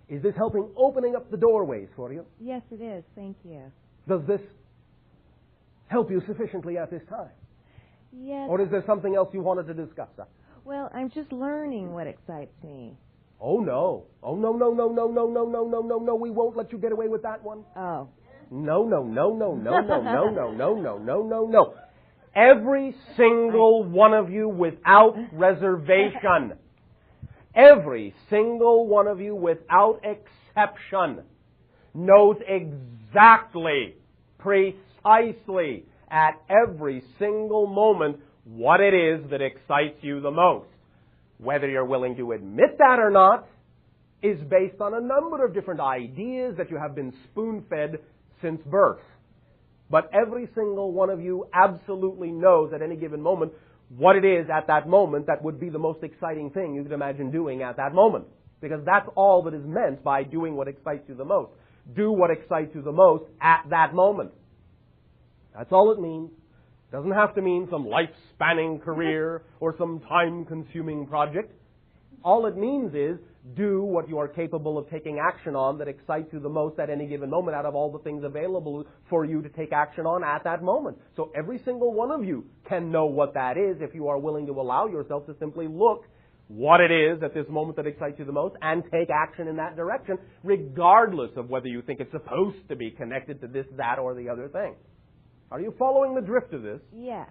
Is this helping opening up the doorways for you? Yes, it is. Thank you. Does this help you sufficiently at this time? Yes. Or is there something else you wanted to discuss? Well, I'm just learning what excites me. Oh, no. Oh, no, no, no, no, no, no, no, no, no, no. We won't let you get away with that one. Oh. No, no, no, no, no, no, no, no, no, no, no, no, no. Every single one of you without reservation. Every single one of you without exception knows exactly, precisely, at every single moment what it is that excites you the most. Whether you're willing to admit that or not is based on a number of different ideas that you have been spoon-fed since birth. But every single one of you absolutely knows at any given moment what it is at that moment that would be the most exciting thing you could imagine doing at that moment. Because that's all that is meant by doing what excites you the most. Do what excites you the most at that moment. That's all it means. Doesn't have to mean some life-spanning career or some time-consuming project. All it means is do what you are capable of taking action on that excites you the most at any given moment out of all the things available for you to take action on at that moment. So every single one of you can know what that is if you are willing to allow yourself to simply look what it is at this moment that excites you the most and take action in that direction, regardless of whether you think it's supposed to be connected to this, that, or the other thing. Are you following the drift of this? Yes.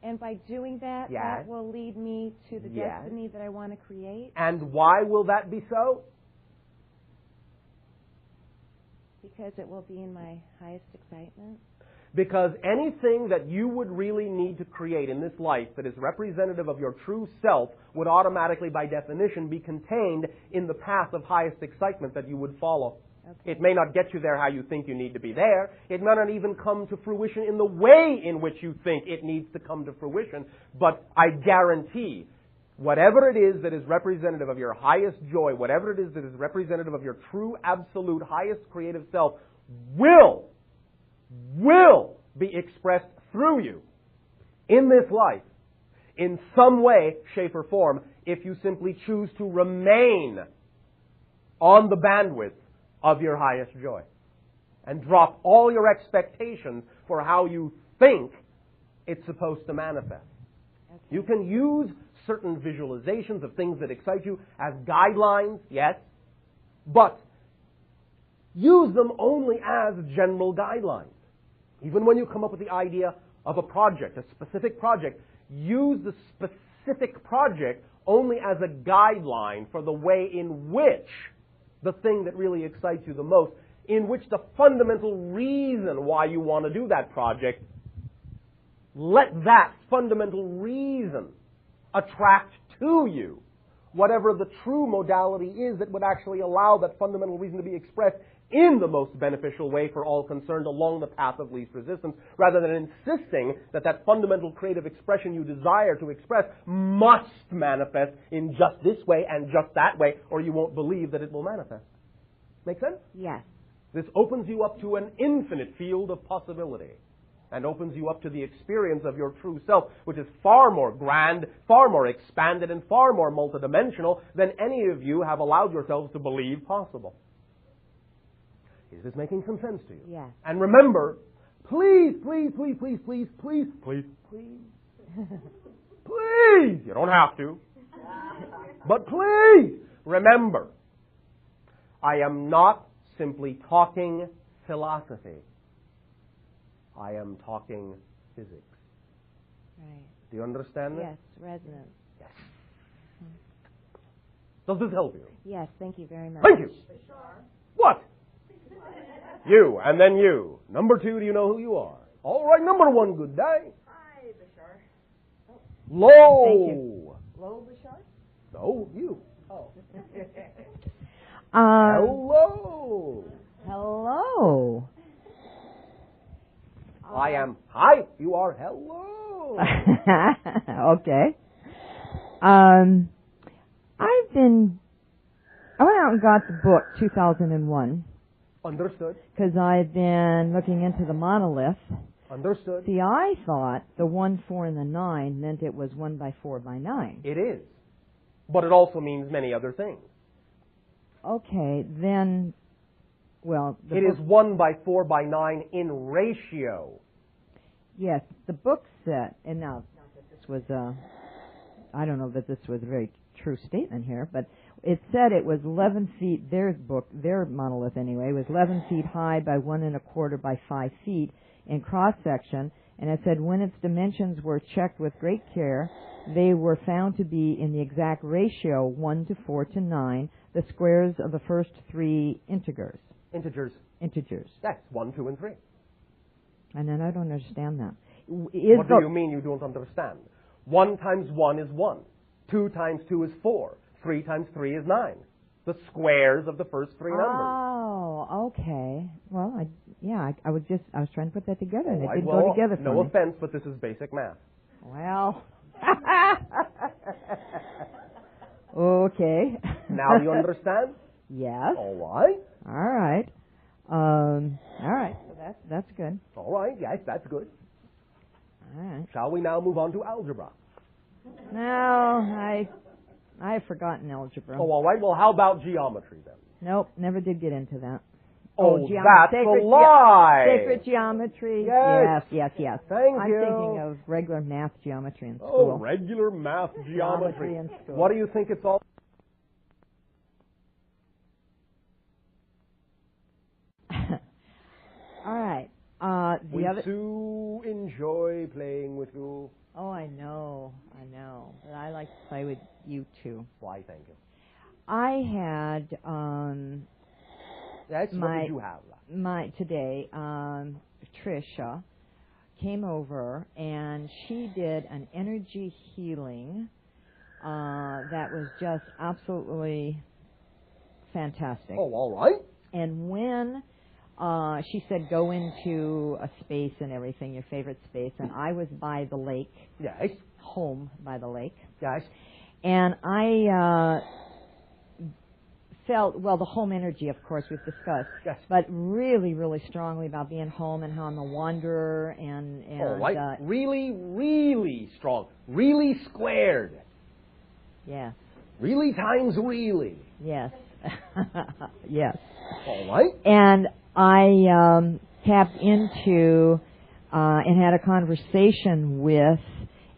And by doing that, Yes. that will lead me to the Yes. destiny that I want to create. And why will that be so? Because it will be in my highest excitement. Because anything that you would really need to create in this life that is representative of your true self would automatically, by definition, be contained in the path of highest excitement that you would follow. Okay. It may not get you there how you think you need to be there. It may not even come to fruition in the way in which you think it needs to come to fruition. But I guarantee, whatever it is that is representative of your highest joy, whatever it is that is representative of your true, absolute, highest creative self, will be expressed through you in this life in some way, shape, or form if you simply choose to remain on the bandwidth of your highest joy and drop all your expectations for how you think it's supposed to manifest. Okay. You can use certain visualizations of things that excite you as guidelines, yes, but use them only as general guidelines. Even when you come up with the idea of a project, a specific project, use the specific project only as a guideline for the way in which the thing that really excites you the most, in which the fundamental reason why you want to do that project, let that fundamental reason attract to you whatever the true modality is that would actually allow that fundamental reason to be expressed in the most beneficial way for all concerned along the path of least resistance, rather than insisting that that fundamental creative expression you desire to express must manifest in just this way and just that way, or you won't believe that it will manifest. Make sense? Yes. This opens you up to an infinite field of possibility and opens you up to the experience of your true self, which is far more grand, far more expanded, and far more multidimensional than any of you have allowed yourselves to believe possible. Is this making some sense to you? Yes. And remember, please, please, please, please, please, please, please, please, please, you don't have to, but please remember, I am not simply talking philosophy. I am talking physics. Right. Do you understand this? Yes, resonance. Yes. Does this help you? Yes, thank you very much. Thank you. What? You, and then you. Number two, do you know who you are? All right, number one, good day. Hi, Bashar. Low. Thank you. Hello, Bashar? No, you. Oh. Hello. Hello. I am. Hi. You are. Hello. Okay. I went out and got the book 2001 Understood. because I've been looking into the monolith. Understood. See, I thought the 1, 4, and the 9 meant it was 1 by 4 by 9. It is. But it also means many other things. Okay, then, well, It is 1 by 4 by 9 in ratio. Yes, the book said, and now this was I don't know that this was a very true statement here, but it said it was 11 feet, their monolith anyway, was 11 feet high by 1 1/4 by 5 feet in cross-section, and it said when its dimensions were checked with great care, they were found to be in the exact ratio 1 to 4 to 9, the squares of the first 3 integers. Integers. Yes, 1, 2, and 3. And then I don't understand that. What do you mean you don't understand? 1 times 1 is 1. 2 times 2 is 4. 3 times 3 is 9. The squares of the first 3 numbers. Oh, okay. Well, I was trying to put that together, and it didn't go together for me. No offense, but this is basic math. Well. Okay. Now you understand? Yes. All right. All right. All right. So that's good. All right. Yes, that's good. All right. Shall we now move on to algebra? No, I've forgotten algebra. Oh, all right. Well, how about geometry then? Nope, never did get into that. Oh, that's a lie. Sacred geometry. Yes. Yes. Thank you. I'm thinking of regular math geometry in school. Oh, regular math geometry. in school. What do you think it's all? All right. We do enjoy playing with you. Oh, I know. But I like to play with you too. Why, thank you. I had Yes, what did you have? Today, Tricia came over and she did an energy healing that was just absolutely fantastic. Oh, all right. And when she said go into a space and everything, your favorite space, and I was by the lake. Yes. Home by the lake. Yes. And I felt, well, the home energy, of course, we've discussed. Yes. But really, really strongly about being home and how I'm a wanderer and all right. Really, really strong. Really squared. Yes. Really times really. Yes. Yes. All right. And I tapped into and had a conversation with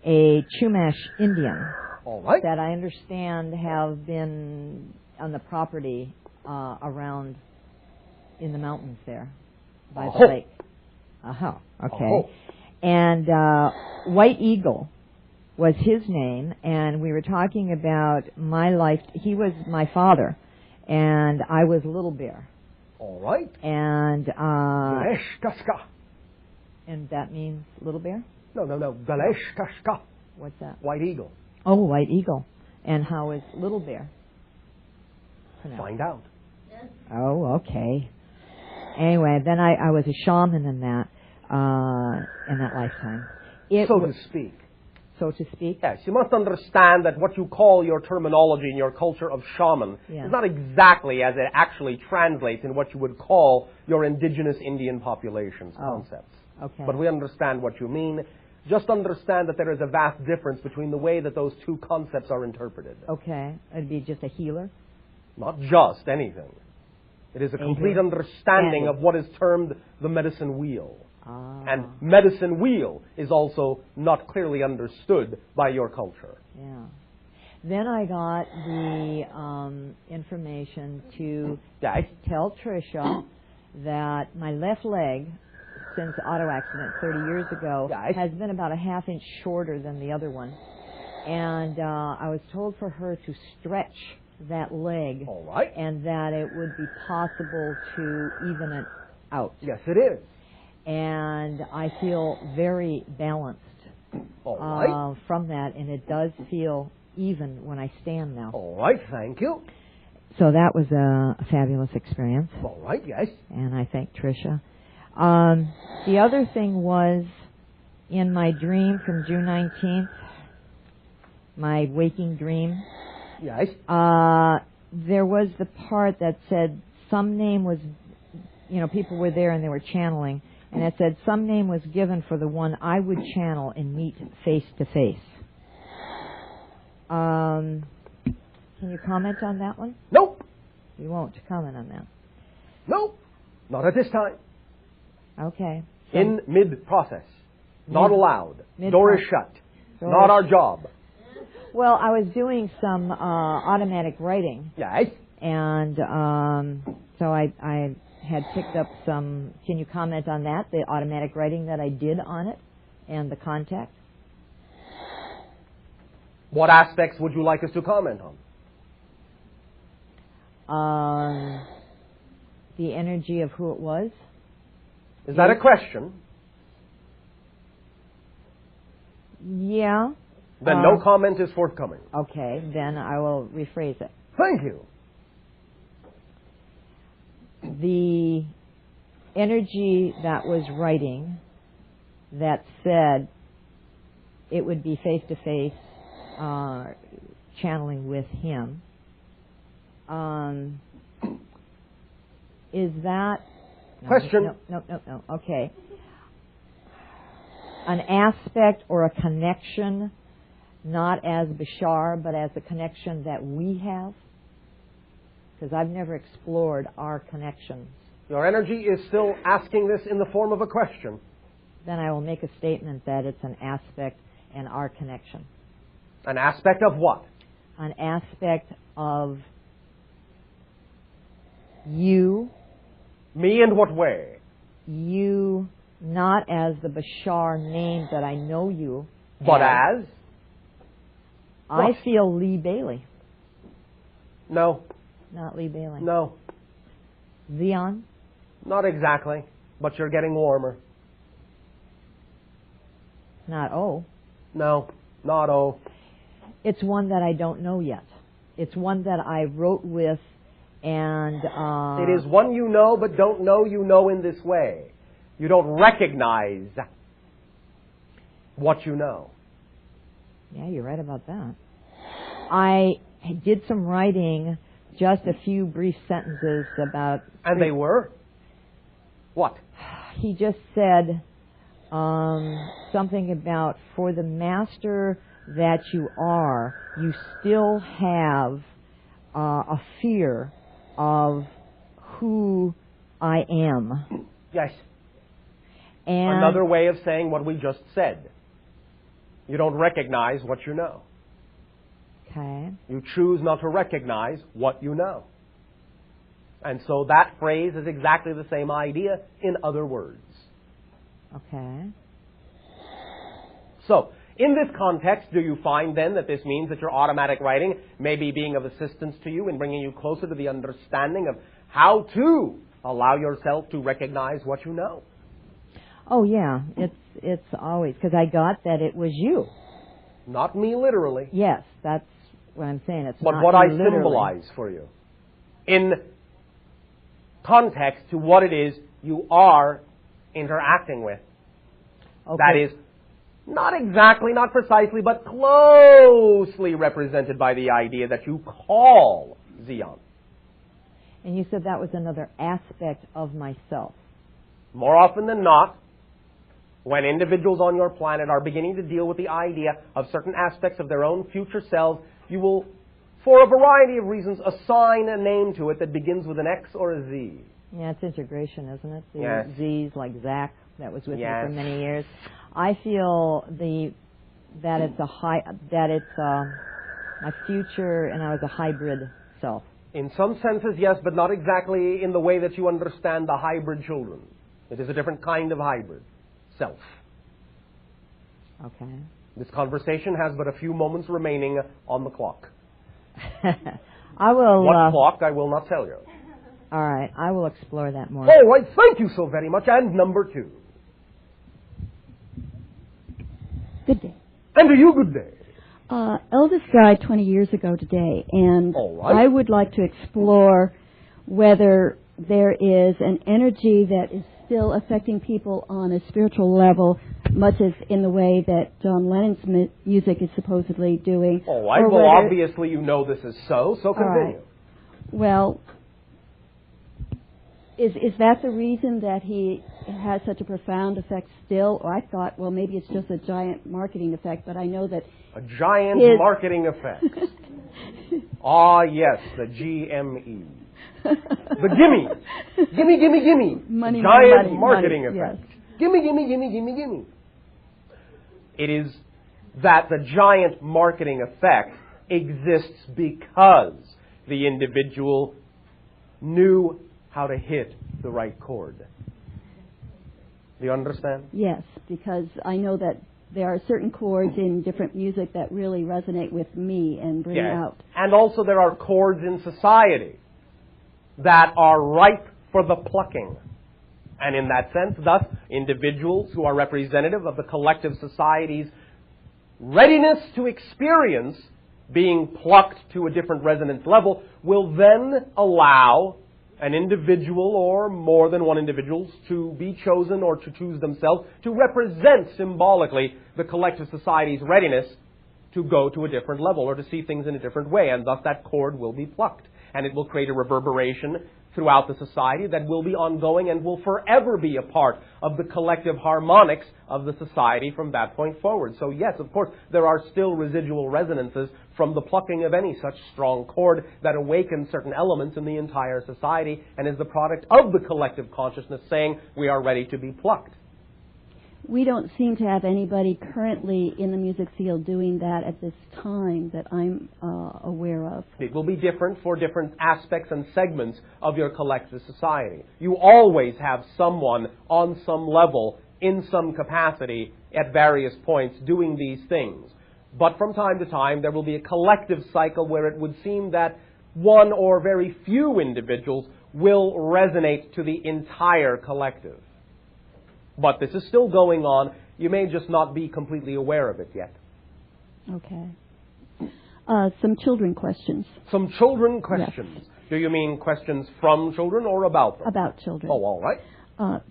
a Chumash Indian. All right. That I understand have been on the property around in the mountains there by the lake. Okay. And White Eagle was his name, and we were talking about my life. He was my father, and I was Little Bear. All right. And Galesh Kashka. And that means Little Bear? No. Galesh Kashka. What's that? White Eagle. Oh, White Eagle. And how is Little Bear pronounced? Find out. Oh, okay. Anyway, then I was a shaman in that lifetime. So to speak. So to speak? Yes, you must understand that what you call your terminology in your culture of shaman is not exactly as it actually translates in what you would call your indigenous Indian population's concepts. Okay. But we understand what you mean. Just understand that there is a vast difference between the way that those two concepts are interpreted. Okay. It'd be just a healer? Not just anything. It is a complete understanding of what is termed the medicine wheel. And medicine wheel is also not clearly understood by your culture. Yeah. Then I got the information to tell Tricia that my left leg, since the auto accident 30 years ago, has been about a ½ inch shorter than the other one. And I was told for her to stretch that leg. All right. And that it would be possible to even it out. Yes, it is. And I feel very balanced from that, and it does feel even when I stand now. All right, thank you. So that was a fabulous experience. All right, yes. And I thank Tricia. The other thing was, in my dream from June 19th, my waking dream, yes, there was the part that said some name was, people were there and they were channeling. And it said some name was given for the one I would channel and meet face to face. Can you comment on that one? Nope. You won't comment on that? Nope. Not at this time. Okay. In mid-process. Not allowed. Door is shut. Not our job. Well, I was doing some automatic writing. Yes. And so I had picked up some. Can you comment on that? The automatic writing that I did on it and the contact. What aspects would you like us to comment on? The energy of who it was. Is that a question? Yeah. Then no comment is forthcoming. Okay, then I will rephrase it. Thank you. The energy that was writing that said it would be face-to-face channeling with him, is that... Question. No. Okay. An aspect or a connection, not as Bashar, but as a connection that we have? Because I've never explored our connections. Your energy is still asking this in the form of a question. Then I will make a statement that it's an aspect and our connection. An aspect of what? An aspect of you. Me in what way? You, not as the Bashar name that I know you. But as? I feel Lee Bailey. No. Not Lee Bailey. No. Zion? Not exactly, but you're getting warmer. Not O. No, not O. It's one that I don't know yet. It's one that I wrote with and... It is one you know, but don't know you know in this way. You don't recognize what you know. Yeah, you're right about that. I did some writing, just a few brief sentences about... And they were? What? He just said something about, for the master that you are, you still have a fear of who I am. Yes. And another way of saying what we just said. You don't recognize what you know. Okay. You choose not to recognize what you know. And so that phrase is exactly the same idea in other words. Okay. So, in this context, do you find then that this means that your automatic writing may be being of assistance to you in bringing you closer to the understanding of how to allow yourself to recognize what you know? Oh yeah, it's always, because I got that it was you. Not me literally. Yes, that's what I'm saying. It's but not what you I literally. symbolize for you. In context to what it is you are interacting with. Okay. That is not exactly, not precisely, but closely represented by the idea that you call Zion. And you said that was another aspect of myself. More often than not, when individuals on your planet are beginning to deal with the idea of certain aspects of their own future selves, you will, for a variety of reasons, assign a name to it that begins with an X or a Z. Yeah, it's integration, isn't it? The Yes. Z's, like Zach, that was with me Yes. for many years. I feel that it's my future, and I was a hybrid self. In some senses, yes, but not exactly in the way that you understand the hybrid children. It is a different kind of hybrid self. Okay. This conversation has but a few moments remaining on the clock. I will. What clock, I will not tell you. All right, I will explore that more. All right, thank you so very much. And number 2. Good day. And to you, good day. Eldest died 20 years ago today, and All right. I would like to explore whether there is an energy that is still affecting people on a spiritual level, much as in the way that John Lennon's music is supposedly doing. All right, or well, whether- obviously you know this is so All continue. right. Well, is that the reason that he has such a profound effect still? Or I thought, well, maybe it's just a giant marketing effect, but I know that A giant his marketing effect. Ah, yes, the GME. The gimme. Gimme. Money, Giant money, marketing money, effect. yes. Gimme. It is that the giant marketing effect exists because the individual knew how to hit the right chord. Do you understand? Yes, because I know that there are certain chords in different music that really resonate with me and bring out. And also there are chords in society that are ripe for the plucking. And in that sense, thus, individuals who are representative of the collective society's readiness to experience being plucked to a different resonance level will then allow an individual or more than one individuals to be chosen or to choose themselves to represent symbolically the collective society's readiness to go to a different level or to see things in a different way. And thus that chord will be plucked. And it will create a reverberation throughout the society that will be ongoing and will forever be a part of the collective harmonics of the society from that point forward. So yes, of course, there are still residual resonances from the plucking of any such strong chord that awakens certain elements in the entire society and is the product of the collective consciousness saying we are ready to be plucked. We don't seem to have anybody currently in the music field doing that at this time that I'm aware of. It will be different for different aspects and segments of your collective society. You always have someone on some level, in some capacity, at various points doing these things. But from time to time, there will be a collective cycle where it would seem that one or very few individuals will resonate to the entire collective. But this is still going on. You may just not be completely aware of it yet. Okay. Some children questions. Some children questions. Yes. Do you mean questions from children or about them? About children. Oh, all right.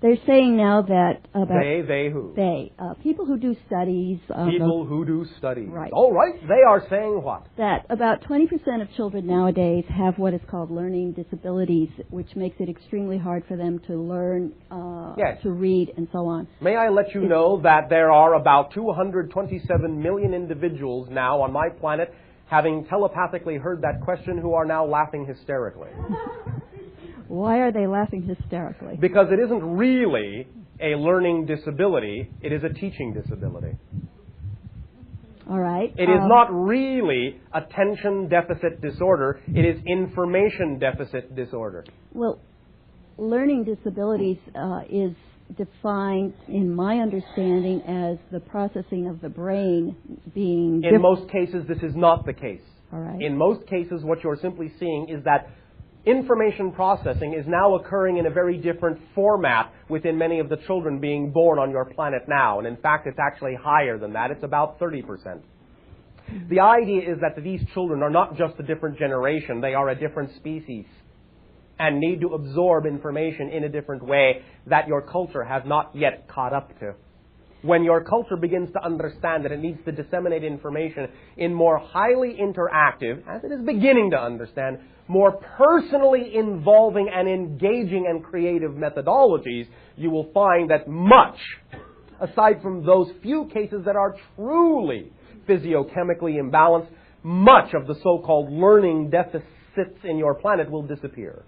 They're saying now that... They who? They. People who do studies... People who do studies. Right. All right. They are saying what? That about 20% of children nowadays have what is called learning disabilities, which makes it extremely hard for them to learn, to read, and so on. May I let you know that there are about 227 million individuals now on my planet having telepathically heard that question who are now laughing hysterically. Why are they laughing hysterically? Because it isn't really a learning disability, it is a teaching disability. All right. It is not really attention deficit disorder, it is information deficit disorder. Well, learning disabilities is defined, in my understanding, as the processing of the brain being... In most cases, this is not the case. All right. In most cases, what you're simply seeing is that information processing is now occurring in a very different format within many of the children being born on your planet now. And in fact, it's actually higher than that. It's about 30%. The idea is that these children are not just a different generation. They are a different species and need to absorb information in a different way that your culture has not yet caught up to. When your culture begins to understand that it needs to disseminate information in more highly interactive, as it is beginning to understand, more personally involving and engaging and creative methodologies, you will find that much, aside from those few cases that are truly physiochemically imbalanced, much of the so-called learning deficits in your planet will disappear.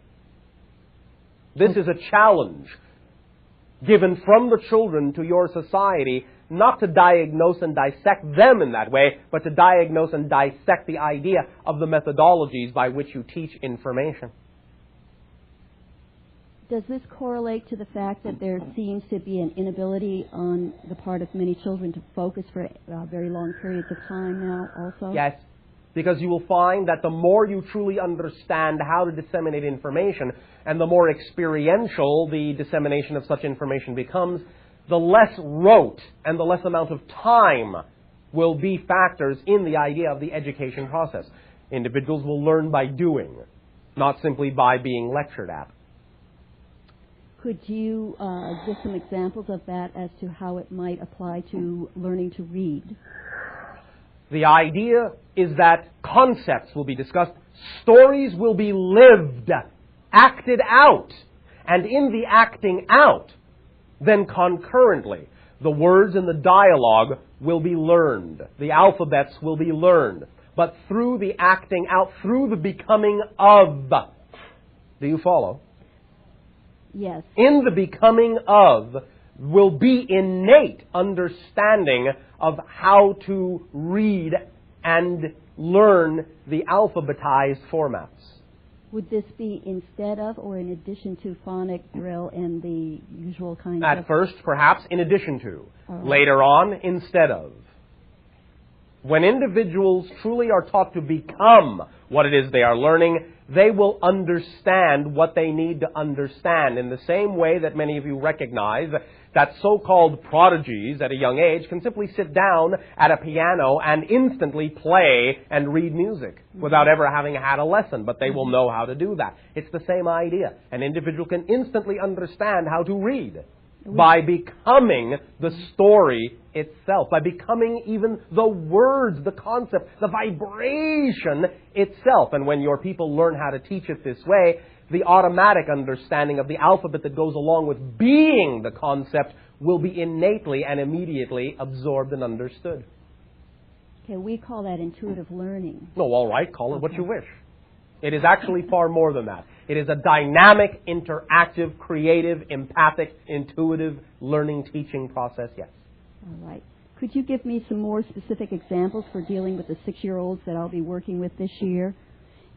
This is a challenge given from the children to your society, not to diagnose and dissect them in that way, but to diagnose and dissect the idea of the methodologies by which you teach information. Does this correlate to the fact that there seems to be an inability on the part of many children to focus for very long periods of time now also? Yes, because you will find that the more you truly understand how to disseminate information and the more experiential the dissemination of such information becomes, the less rote and the less amount of time will be factors in the idea of the education process. Individuals will learn by doing, not simply by being lectured at. Could you give some examples of that as to how it might apply to learning to read? The idea is that concepts will be discussed, stories will be lived, acted out, and in the acting out, then concurrently, the words in the dialogue will be learned, the alphabets will be learned, but through the acting out, through the becoming of. Do you follow? Yes. In the becoming of, will be innate understanding of how to read and learn the alphabetized formats. Would this be instead of or in addition to phonic drill and the usual kinds of... At first, perhaps in addition to. Right. Later on, instead of. When individuals truly are taught to become what it is they are learning, they will understand what they need to understand in the same way that many of you recognize that so-called prodigies at a young age can simply sit down at a piano and instantly play and read music without ever having had a lesson, but they will know how to do that. It's the same idea. An individual can instantly understand how to read by becoming the story itself, by becoming even the words, the concept, the vibration itself. And when your people learn how to teach it this way, the automatic understanding of the alphabet that goes along with being the concept will be innately and immediately absorbed and understood. Okay, we call that intuitive learning. No, all right, call it what you wish. It is actually far more than that. It is a dynamic, interactive, creative, empathic, intuitive learning, teaching process, yes. All right. Could you give me some more specific examples for dealing with the 6-year-olds that I'll be working with this year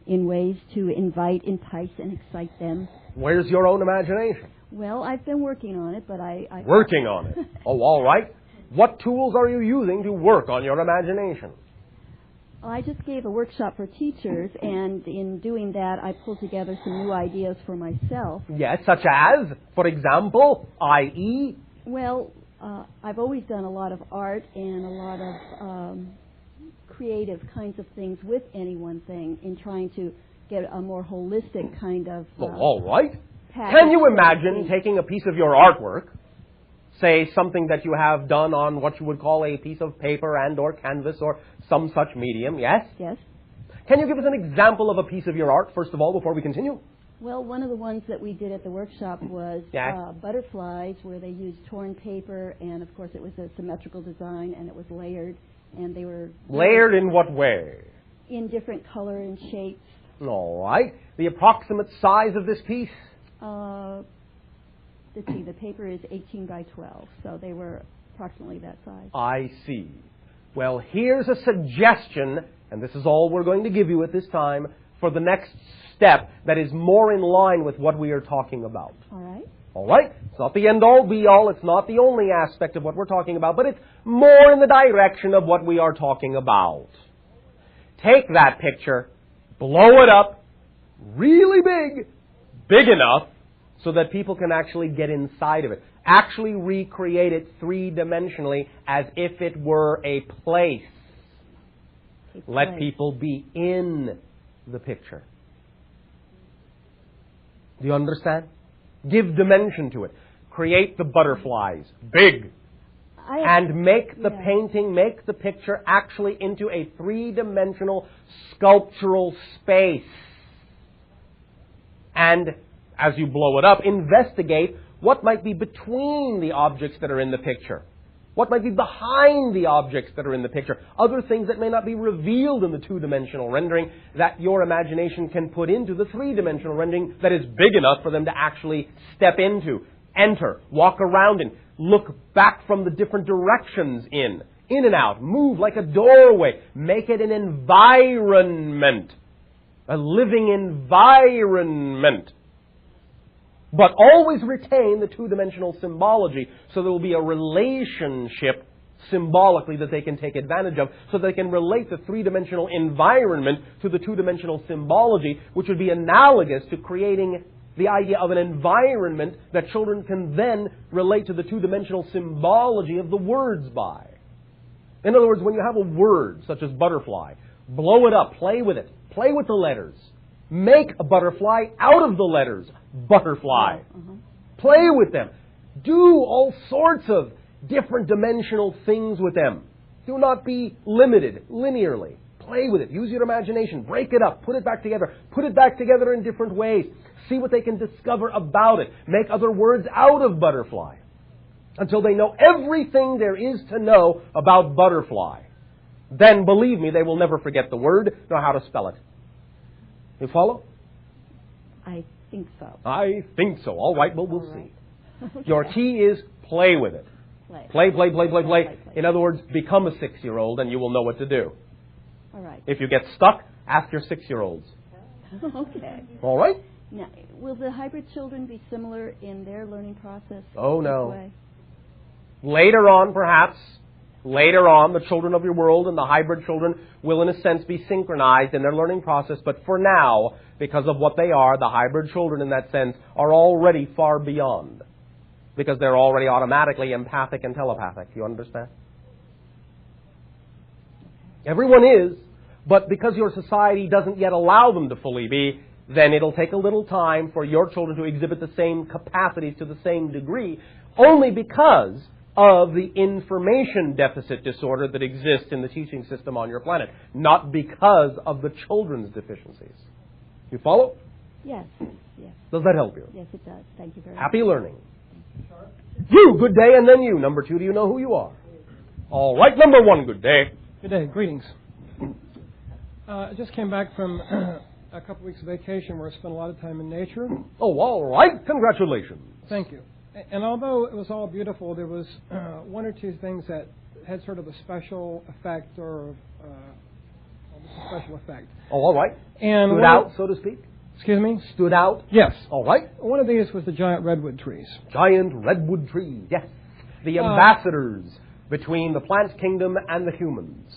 in ways to invite, entice, and excite them? Where's your own imagination? Well, I've been working on it, but I Working on it. Oh, all right. What tools are you using to work on your imagination? I just gave a workshop for teachers, and in doing that, I pulled together some new ideas for myself. Yes, such as, for example, i.e.? Well, I've always done a lot of art and a lot of creative kinds of things with any one thing in trying to get a more holistic kind of... Oh, all right. package. Can you imagine taking a piece of your artwork, say something that you have done on what you would call a piece of paper and or canvas or some such medium, yes? Yes. Can you give us an example of a piece of your art, first of all, before we continue? Well, one of the ones that we did at the workshop was Yes. Butterflies, where they used torn paper, and of course it was a symmetrical design, and it was layered, and they were... Layered in what way? In different color and shapes. All right. The approximate size of this piece? Let's see, the paper is 18 by 12, so they were approximately that size. I see. Well, here's a suggestion, and this is all we're going to give you at this time, for the next step that is more in line with what we are talking about. All right. All right? It's not the end-all, be-all. It's not the only aspect of what we're talking about, but it's more in the direction of what we are talking about. Take that picture, blow it up, really big, big enough, so that people can actually get inside of it. Actually recreate it three-dimensionally as if it were a place. Let people be in the picture. Do you understand? Give dimension to it. Create the butterflies, big. And make the painting, make the picture actually into a three-dimensional sculptural space. And as you blow it up, investigate what might be between the objects that are in the picture. What might be behind the objects that are in the picture. Other things that may not be revealed in the two-dimensional rendering that your imagination can put into the three-dimensional rendering that is big enough for them to actually step into, enter, walk around in, look back from the different directions in and out, move like a doorway. Make it an environment, a living environment. But always retain the two-dimensional symbology so there will be a relationship symbolically that they can take advantage of so they can relate the three-dimensional environment to the two-dimensional symbology, which would be analogous to creating the idea of an environment that children can then relate to the two-dimensional symbology of the words by. In other words, when you have a word such as butterfly, blow it up, play with it, play with the letters. Make a butterfly out of the letters, butterfly. Play with them. Do all sorts of different dimensional things with them. Do not be limited linearly. Play with it. Use your imagination. Break it up. Put it back together. Put it back together in different ways. See what they can discover about it. Make other words out of butterfly until they know everything there is to know about butterfly. Then, believe me, they will never forget the word nor how to spell it. You follow? I think so. I think so. All right, well, we'll see. Okay. Your key is Play with it. Play. Play. In other words, become a 6-year-old and you will know what to do. All right. If you get stuck, ask your 6-year-olds. Okay. All right? Now, will the hybrid children be similar in their learning process? Oh, no. Way? Later on, perhaps, the children of your world and the hybrid children will, in a sense, be synchronized in their learning process. But for now, because of what they are, the hybrid children, in that sense, are already far beyond. Because they're already automatically empathic and telepathic. You understand? Everyone is, but because your society doesn't yet allow them to fully be, then it'll take a little time for your children to exhibit the same capacities to the same degree, only because of the information deficit disorder that exists in the teaching system on your planet, not because of the children's deficiencies. You follow? Yes. Does that help you? Yes, it does. Thank you very Happy learning. You, good day, and then you. Number 2, do you know who you are? All right, number 1, good day. Good day. Greetings. I just came back from a couple weeks of vacation where I spent a lot of time in nature. Oh, all right. Congratulations. Thank you. And although it was all beautiful, there was one or two things that had sort of a special effect or a special effect. Oh, all right. And stood out, so to speak? Excuse me? Stood out? Yes. All right. One of these was the giant redwood trees. Giant redwood trees, yes. The ambassadors between the plant kingdom and the humans.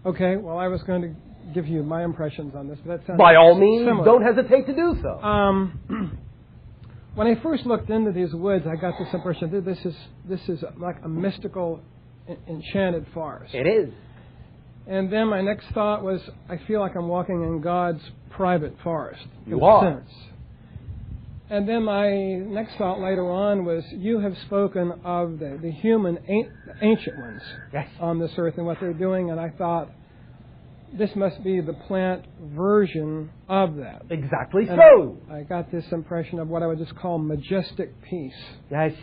Okay, well, I was going to give you my impressions on this, but that sounds by all means, similar. Don't hesitate to do so. When I first looked into these woods, I got this impression that this is like a mystical, enchanted forest. It is. And then my next thought was, I feel like I'm walking in God's private forest. You are. Sense. And then my next thought later on was, you have spoken of the human ancient ones on this earth and what they're doing, and I thought, this must be the plant version of that. Exactly and so. I got this impression of what I would just call majestic peace. Yes.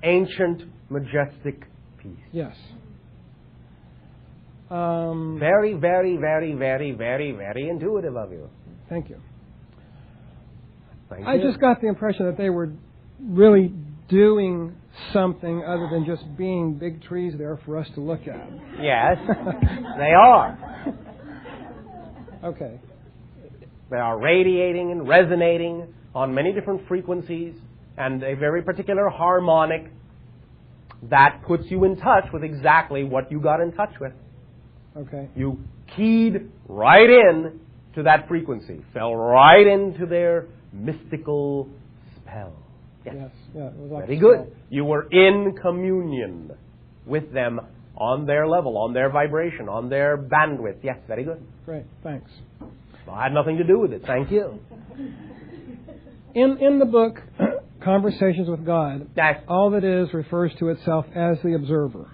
Ancient, majestic peace. Yes. Very, very, very, very, very, very intuitive of you. Thank you. Thank I you. just got the impression that they were really doing something other than just being big trees there for us to look at. Yes, they are. Okay. They are radiating and resonating on many different frequencies and a very particular harmonic that puts you in touch with exactly what you got in touch with. Okay. You keyed right in to that frequency, fell right into their mystical spell. Yes. Yeah, it was like very good. You were in communion with them on their level, on their vibration, on their bandwidth. Yes, very good. Great, thanks. Well, I had nothing to do with it. Thank you. In the book, Conversations with God, Yes. all that is refers to itself as the observer.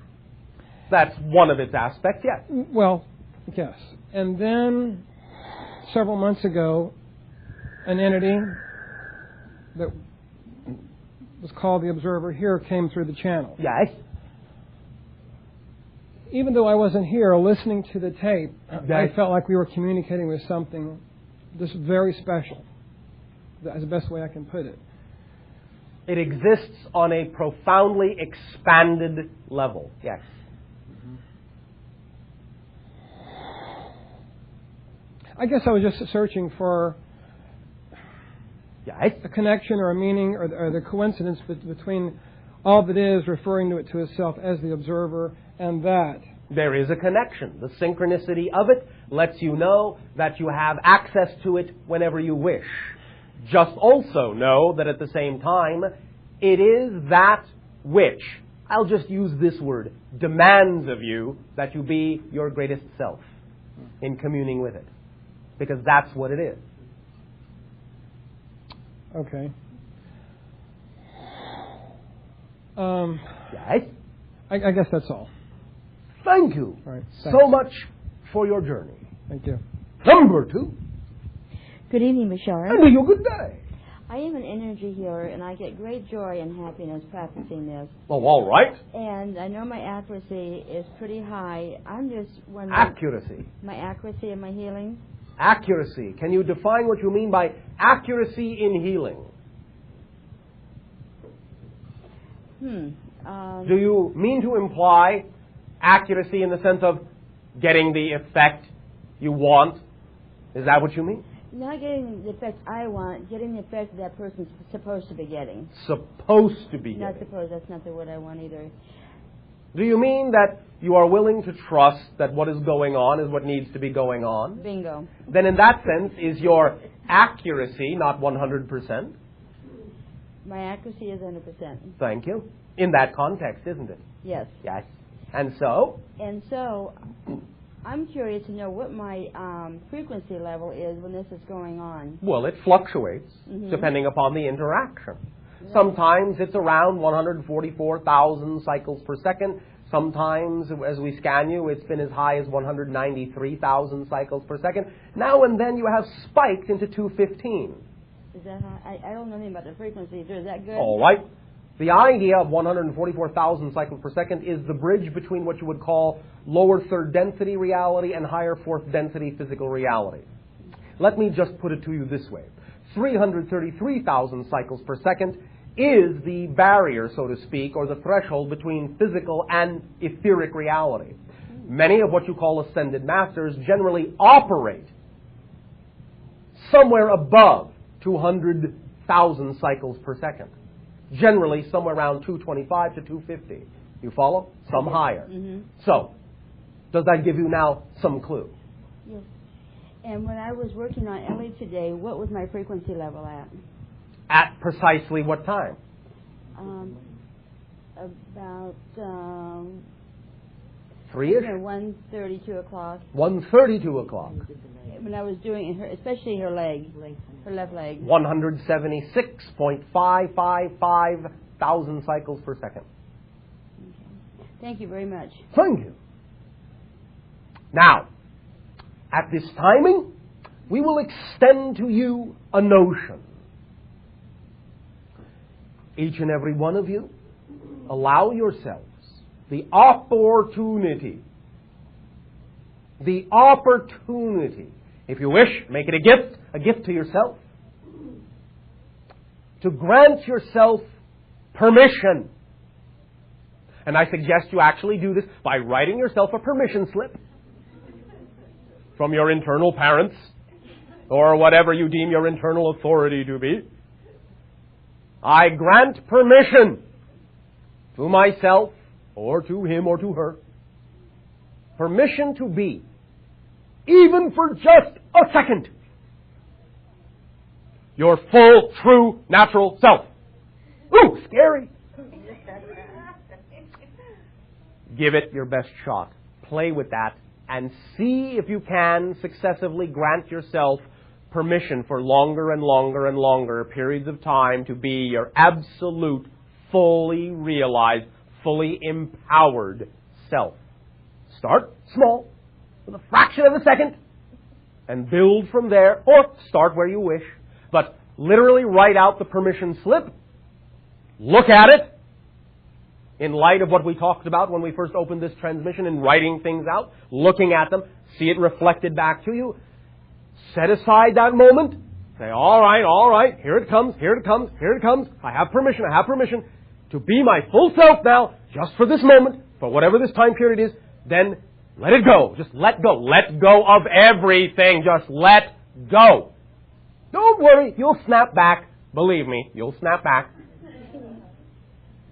That's one of its aspects, yes. Well, yes. And then, several months ago, an entity that was called the Observer here came through the channel. Yes. Even though I wasn't here listening to the tape, Yes. I felt like we were communicating with something just very special. That's the best way I can put it. It exists on a profoundly expanded level. Yes. I guess I was just searching for Yes. a connection or a meaning or the coincidence between all that is referring to it to itself as the observer and that. There is a connection. The synchronicity of it lets you know that you have access to it whenever you wish. Just also know that at the same time, it is that which, I'll just use this word, demands of you that you be your greatest self in communing with it. Because that's what it is. Okay. Yes? I guess that's all. Thank you All right, so thanks. much for your journey. Thank you. Number 2. Good evening, Bashar. And you good day. I am an energy healer, and I get great joy and happiness practicing this. Oh, all right. And I know my accuracy is pretty high. I'm just wondering... Accuracy. My accuracy in my healing? Accuracy. Can you define what you mean by accuracy in healing? Do you mean to imply accuracy in the sense of getting the effect you want? Is that what you mean? Not getting the effect I want, getting the effect that person's supposed to be getting. Supposed to be Not getting. supposed, that's not the word I want either. Do you mean that you are willing to trust that what is going on is what needs to be going on? Bingo. Then in that sense, is your accuracy not 100%? My accuracy is 100%. Thank you. In that context, isn't it? Yes. Yes. And so? And so, I'm curious to know what my frequency level is when this is going on. Well, it fluctuates depending upon the interaction. Sometimes it's around 144,000 cycles per second. Sometimes, as we scan you, it's been as high as 193,000 cycles per second. Now and then you have spiked into 215. Is that high? I don't know anything about the frequency. Is that good? All right. The idea of 144,000 cycles per second is the bridge between what you would call lower third density reality and higher fourth density physical reality. Let me just put it to you this way. 333,000 cycles per second is the barrier, so to speak, or the threshold between physical and etheric reality. Many of what you call ascended masters generally operate somewhere above 200,000 cycles per second. Generally somewhere around 225 to 250. You follow? Some higher. So, does that give you now some clue? Yes. And when I was working on Ellie today, what was my frequency level at? At precisely what time? About 3-ish? 1:30, 2 o'clock. 1:30, 2 o'clock. When I was doing her, especially her leg, her left leg. 176.555 thousand cycles per second. Okay. Thank you very much. Thank you. Now, at this timing, we will extend to you a notion. Each and every one of you, allow yourselves the opportunity, if you wish, make it a gift to yourself, to grant yourself permission. And I suggest you actually do this by writing yourself a permission slip from your internal parents, or whatever you deem your internal authority to be. I grant permission to myself, or to him, or to her, permission to be, even for just a second, your full, true, natural self. Ooh, scary. Give it your best shot. Play with that and see if you can successively grant yourself permission for longer and longer and longer periods of time to be your absolute, fully realized, fully empowered self. Start small, with a fraction of a second, and build from there, or start where you wish. But literally write out the permission slip, look at it, in light of what we talked about when we first opened this transmission in writing things out, looking at them, see it reflected back to you. Set aside that moment. Say, all right, here it comes. I have permission to be my full self now, just for this moment, for whatever this time period is. Then let it go. Just let go. Let go of everything. Just let go. Don't worry, you'll snap back. Believe me, you'll snap back.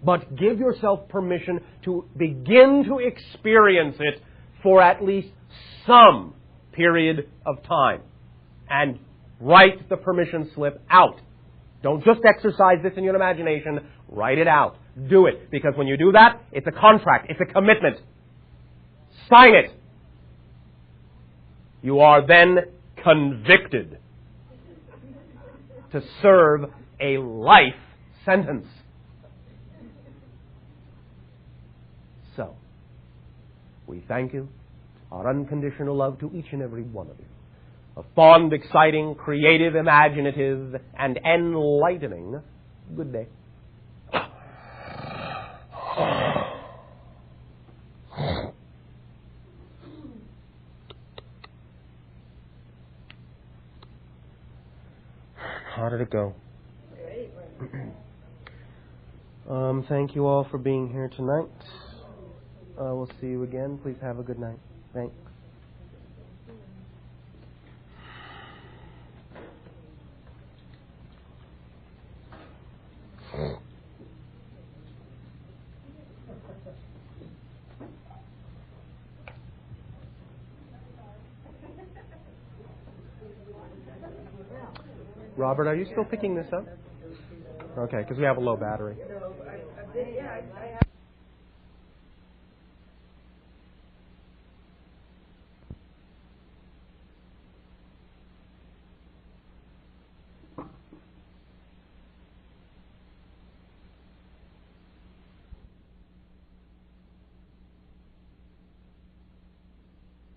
But give yourself permission to begin to experience it for at least some period of time. And write the permission slip out. Don't just exercise this in your imagination. Write it out. Do it. Because when you do that, it's a contract. It's a commitment. Sign it. You are then convicted to serve a life sentence. So, we thank you. Our unconditional love to each and every one of you. A fond, exciting, creative, imaginative, and enlightening good day. How did it go? Thank you all for being here tonight. We'll see you again. Please have a good night. Thanks. Robert, are you still picking this up? Okay, because we have a low battery. So, I